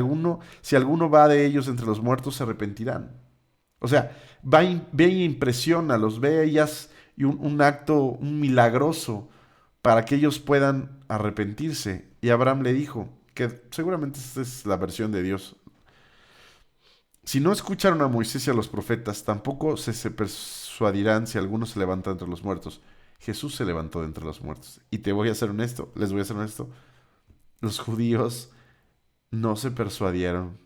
si alguno va de ellos entre los muertos se arrepentirán. O sea, ve y impresiona, los ve a ellas y un acto, un milagroso para que ellos puedan arrepentirse. Y Abraham le dijo, que seguramente esta es la versión de Dios, si no escucharon a Moisés y a los profetas, tampoco se persuadirán si alguno se levanta entre los muertos. Jesús se levantó de entre los muertos. Y te voy a ser honesto, les voy a ser honesto. Los judíos no se persuadieron.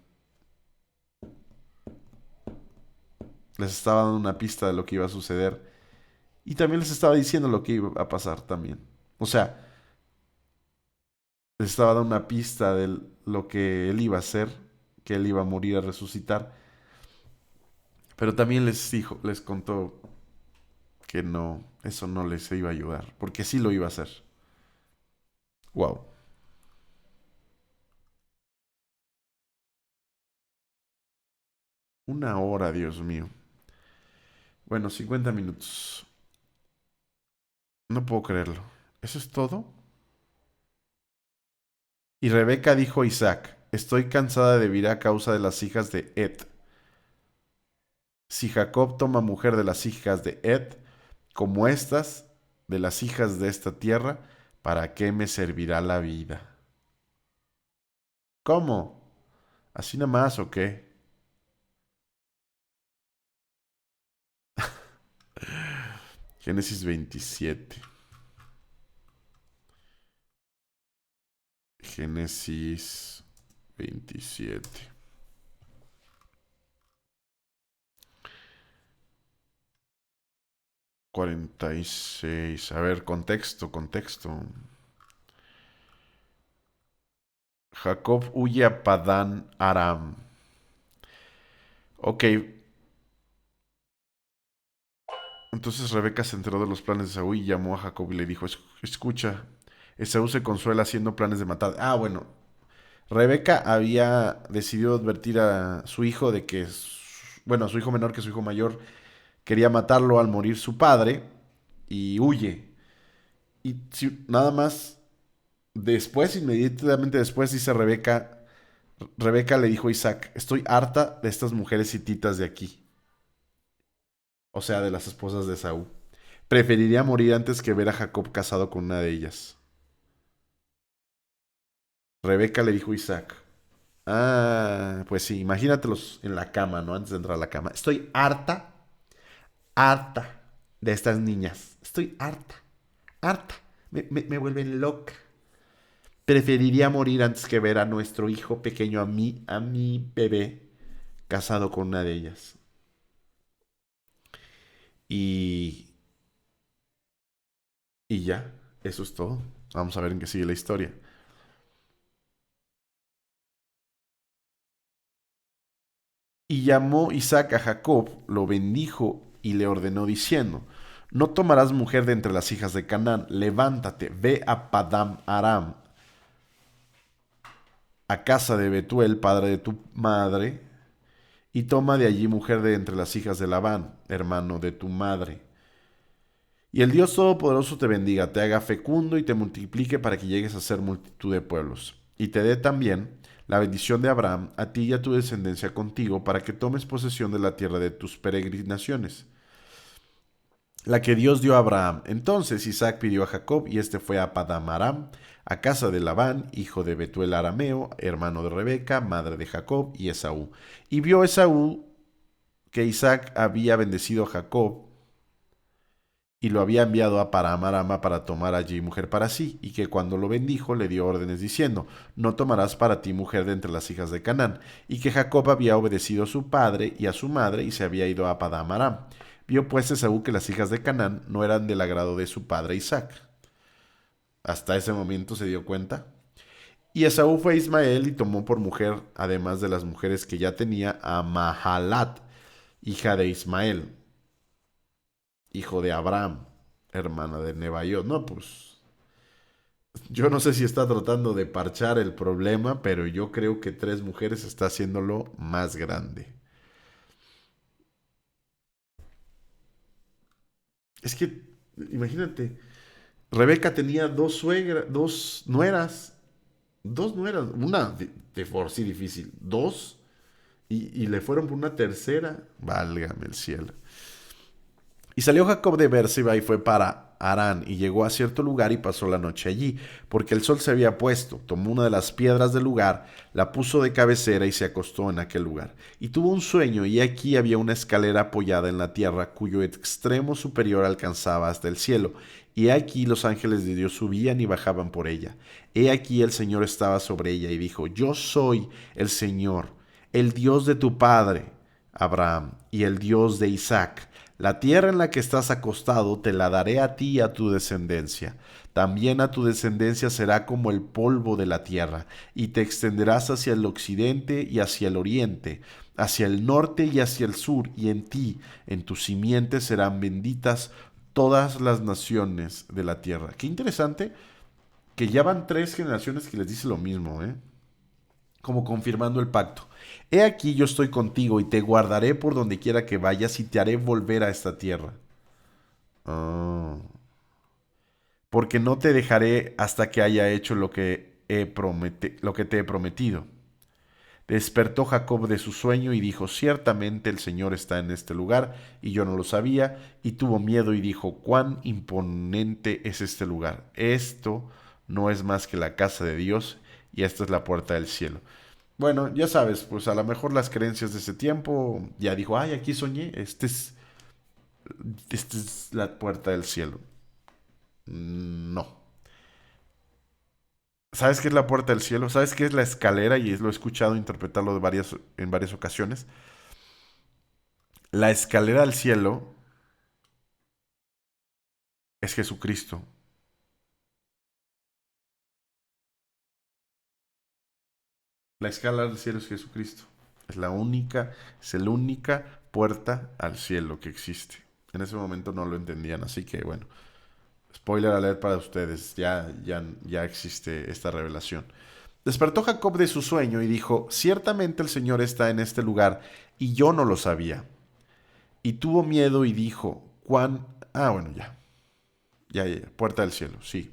Les estaba dando una pista de lo que iba a suceder. Y también les estaba diciendo lo que iba a pasar también. O sea, les estaba dando una pista de lo que él iba a hacer, que él iba a morir a resucitar. Pero también les dijo, les contó que no, eso no les iba a ayudar, porque sí lo iba a hacer. Wow. Una hora, Dios mío. Bueno, 50 minutos. No puedo creerlo. ¿Eso es todo? Y Rebeca dijo a Isaac, estoy cansada de vivir a causa de las hijas de Ed. Si Jacob toma mujer de las hijas de Ed, como estas, de las hijas de esta tierra, ¿para qué me servirá la vida? ¿Cómo? ¿Así nada más o qué? Génesis 27. Génesis 27. 46. A ver, contexto. Jacob huye a Padán Aram. Ok, entonces Rebeca se enteró de los planes de Esaú y llamó a Jacob y le dijo, escucha, Esaú se consuela haciendo planes de matar. Ah, bueno, Rebeca había decidido advertir a su hijo de que, bueno, a su hijo menor que su hijo mayor quería matarlo al morir su padre y huye. Y nada más después, inmediatamente después, dice Rebeca le dijo a Isaac, estoy harta de estas mujeres hititas de aquí, o sea, de las esposas de Esaú. Preferiría morir antes que ver a Jacob casado con una de ellas. Rebeca le dijo a Isaac, ah, pues sí, imagínatelos en la cama, ¿no? Antes de entrar a la cama. Estoy harta de estas niñas. Estoy harta. Me vuelven loca. Preferiría morir antes que ver a nuestro hijo pequeño, a mi bebé, casado con una de ellas. Y, y ya, eso es todo. Vamos a ver en qué sigue la historia. Y llamó Isaac a Jacob, lo bendijo y le ordenó diciendo, no tomarás mujer de entre las hijas de Canaán, levántate, ve a Padam Aram, a casa de Betuel, padre de tu madre, y toma de allí mujer de entre las hijas de Labán, hermano de tu madre. Y el Dios Todopoderoso te bendiga, te haga fecundo y te multiplique para que llegues a ser multitud de pueblos. Y te dé también la bendición de Abraham, a ti y a tu descendencia contigo, para que tomes posesión de la tierra de tus peregrinaciones, la que Dios dio a Abraham. Entonces Isaac pidió a Jacob, y éste fue a Padam Aram, a casa de Labán, hijo de Betuel arameo, hermano de Rebeca, madre de Jacob, y Esaú. Y vio Esaú que Isaac había bendecido a Jacob, y lo había enviado a Paramarama para tomar allí mujer para sí, y que cuando lo bendijo le dio órdenes diciendo, no tomarás para ti mujer de entre las hijas de Canaán, y que Jacob había obedecido a su padre y a su madre, y se había ido a Padam-aram. Vio pues Esaú que las hijas de Canaán no eran del agrado de su padre Isaac. Hasta ese momento se dio cuenta. Y Esaú fue a Ismael y tomó por mujer, además de las mujeres que ya tenía, a Mahalat, hija de Ismael, hijo de Abraham, hermana de Nebaiot. No, pues yo no sé si está tratando de parchar el problema, pero yo creo que tres mujeres está haciéndolo más grande. Es que, imagínate, Rebeca tenía dos nueras, una de por sí difícil, dos, y le fueron por una tercera. Válgame el cielo. Y salió Jacob de Berseba y fue para Harán, y llegó a cierto lugar y pasó la noche allí, porque el sol se había puesto. Tomó una de las piedras del lugar, la puso de cabecera y se acostó en aquel lugar. Y tuvo un sueño, y aquí había una escalera apoyada en la tierra, cuyo extremo superior alcanzaba hasta el cielo. Y aquí los ángeles de Dios subían y bajaban por ella. He aquí el Señor estaba sobre ella y dijo, yo soy el Señor, el Dios de tu padre Abraham, y el Dios de Isaac: la tierra en la que estás acostado te la daré a ti y a tu descendencia. También a tu descendencia será como el polvo de la tierra, y te extenderás hacia el occidente y hacia el oriente, hacia el norte y hacia el sur, y en ti, en tu simiente serán benditas todas las naciones de la tierra. Qué interesante que ya van 3 generaciones que les dice lo mismo, ¿eh? Como confirmando el pacto. He aquí yo estoy contigo y te guardaré por donde quiera que vayas y te haré volver a esta tierra. Ah. Porque no te dejaré hasta que haya hecho lo que te he prometido. Despertó Jacob de su sueño y dijo: ciertamente el Señor está en este lugar, y yo no lo sabía, y tuvo miedo y dijo: cuán imponente es este lugar. Esto no es más que la casa de Dios, y esta es la puerta del cielo. Bueno, ya sabes, pues a lo mejor las creencias de ese tiempo ya dijo: ay, aquí soñé, esta es la puerta del cielo. No. ¿Sabes qué es la puerta del cielo? ¿Sabes qué es la escalera? Y lo he escuchado interpretarlo en varias ocasiones. La escalera al cielo es Jesucristo. La escalera al cielo es Jesucristo. Es la única, es la única puerta al cielo que existe. En ese momento no lo entendían, así que bueno, spoiler alert para ustedes, ya existe esta revelación. Despertó Jacob de su sueño y dijo: ciertamente el Señor está en este lugar, y yo no lo sabía. Y tuvo miedo y dijo: ¿cuán? Ah, bueno, ya, puerta del cielo, sí.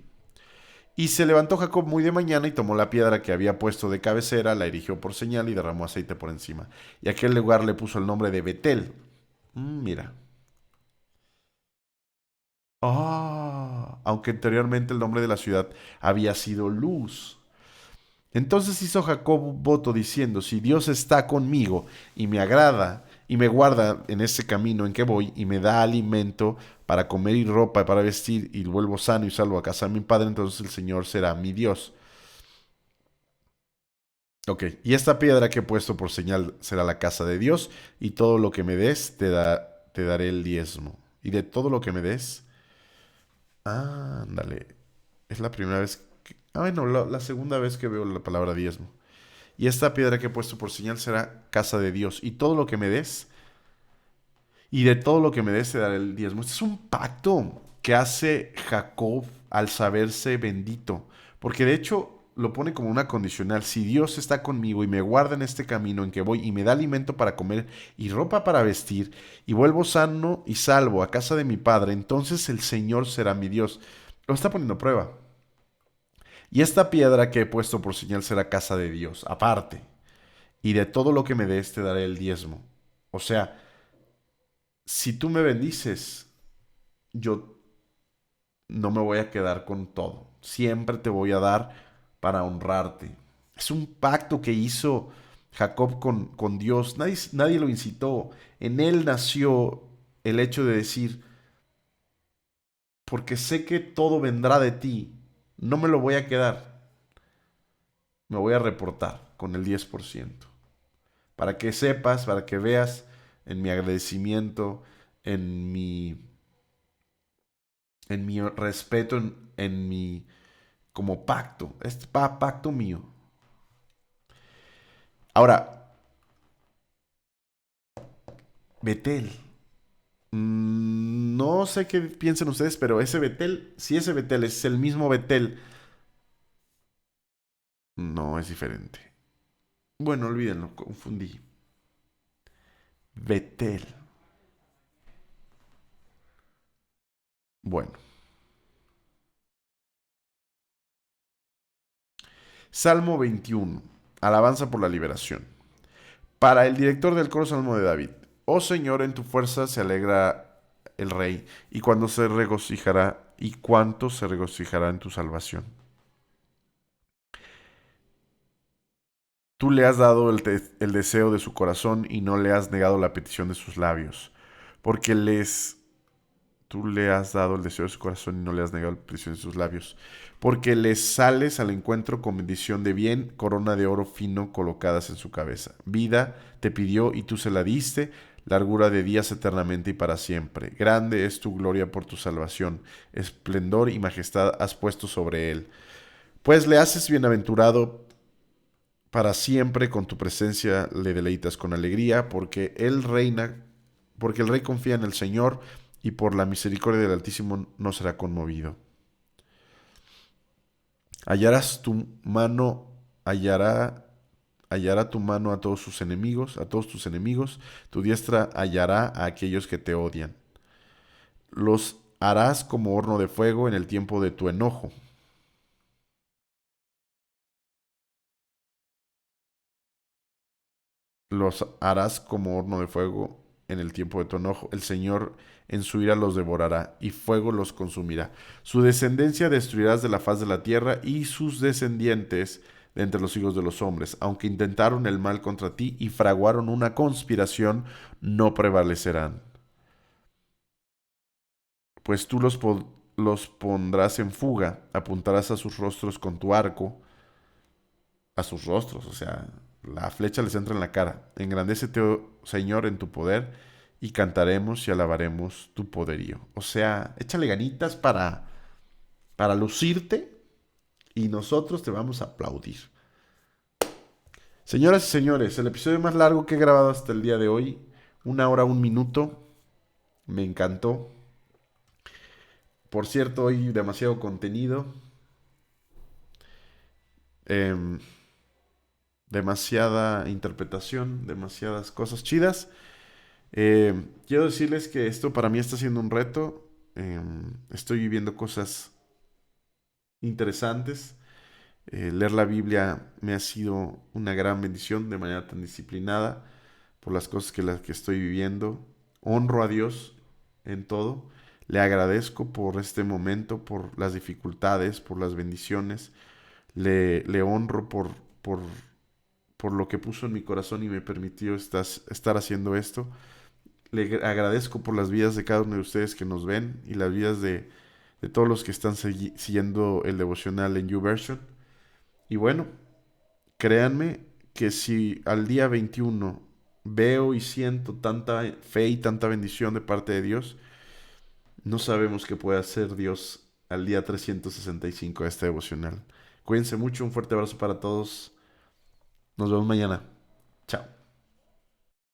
Y se levantó Jacob muy de mañana y tomó la piedra que había puesto de cabecera, la erigió por señal y derramó aceite por encima. Y a aquel lugar le puso el nombre de Betel. Mira. Aunque anteriormente el nombre de la ciudad había sido Luz. Entonces hizo Jacob un voto diciendo: si Dios está conmigo y me agrada y me guarda en ese camino en que voy y me da alimento para comer y ropa para vestir y vuelvo sano y salvo a casa de mi padre, entonces el Señor será mi Dios. Ok, y esta piedra que he puesto por señal será la casa de Dios, y todo lo que me des te daré el diezmo. Y de todo lo que me des, ándale, es la primera vez que... Ah, bueno, la segunda vez que veo la palabra diezmo. Y esta piedra que he puesto por señal será casa de Dios. Y todo lo que me des, y de todo lo que me des te daré el diezmo. Este es un pacto que hace Jacob al saberse bendito. Porque de hecho lo pone como una condicional. Si Dios está conmigo y me guarda en este camino en que voy y me da alimento para comer y ropa para vestir, y vuelvo sano y salvo a casa de mi padre, entonces el Señor será mi Dios. Lo está poniendo a prueba. Y esta piedra que he puesto por señal será casa de Dios, aparte. Y de todo lo que me des te daré el diezmo. O sea, si tú me bendices, yo no me voy a quedar con todo. Siempre te voy a dar para honrarte. Es un pacto que hizo Jacob con Dios. Nadie lo incitó. En él nació el hecho de decir: porque sé que todo vendrá de ti, no me lo voy a quedar. Me voy a reportar con el 10%. Para que sepas, para que veas en mi agradecimiento, en mi, en mi respeto, en mi como pacto, este pacto mío. Ahora, Betel. No sé qué piensan ustedes, pero ese Betel, si ese Betel es el mismo Betel, no es diferente. Bueno, olvídenlo, confundí. Betel. Bueno, Salmo 21. Alabanza por la liberación. Para el director del coro, Salmo de David. Oh Señor, en tu fuerza se alegra el rey, y cuánto se regocijará en tu salvación. Tú le has dado el deseo de su corazón y no le has negado la petición de sus labios, porque les Tú le has dado el deseo de su corazón y no le has negado la petición de sus labios. Porque le sales al encuentro con bendición de bien, corona de oro fino colocadas en su cabeza. Vida te pidió y tú se la diste, largura de días eternamente y para siempre. Grande es tu gloria por tu salvación, esplendor y majestad has puesto sobre él. Pues le haces bienaventurado para siempre, con tu presencia le deleitas con alegría, porque él reina, porque el rey confía en el Señor y por la misericordia del Altísimo no será conmovido. Hallarás tu mano, hallará tu mano a todos tus enemigos, tu diestra hallará a aquellos que te odian. Los harás como horno de fuego en el tiempo de tu enojo. Los harás como horno de fuego en el tiempo de tu enojo. El Señor en su ira los devorará y fuego los consumirá. Su descendencia destruirás de la faz de la tierra y sus descendientes de entre los hijos de los hombres. Aunque intentaron el mal contra ti y fraguaron una conspiración, no prevalecerán. Pues tú los pondrás en fuga, apuntarás a sus rostros con tu arco, a sus rostros, o sea, la flecha les entra en la cara. Engrandécete, oh Señor, en tu poder y cantaremos y alabaremos tu poderío. O sea, échale ganitas para lucirte y nosotros te vamos a aplaudir. Señoras y señores, el episodio más largo que he grabado hasta el día de hoy, 1 hora, 1 minuto, me encantó. Por cierto, hoy demasiado contenido, em, demasiada interpretación, demasiadas cosas chidas. Quiero decirles que esto para mí está siendo un reto. Estoy viviendo cosas interesantes. Leer la Biblia me ha sido una gran bendición de manera tan disciplinada por las cosas las que estoy viviendo. Honro a Dios en todo. Le agradezco por este momento, por las dificultades, por las bendiciones. Le honro por, por lo que puso en mi corazón y me permitió estar haciendo esto. Le agradezco por las vidas de cada uno de ustedes que nos ven y las vidas de todos los que están siguiendo el devocional en YouVersion. Y bueno, créanme que si al día 21 veo y siento tanta fe y tanta bendición de parte de Dios, no sabemos qué puede hacer Dios al día 365 de este devocional. Cuídense mucho, un fuerte abrazo para todos. Nos vemos mañana. Chao.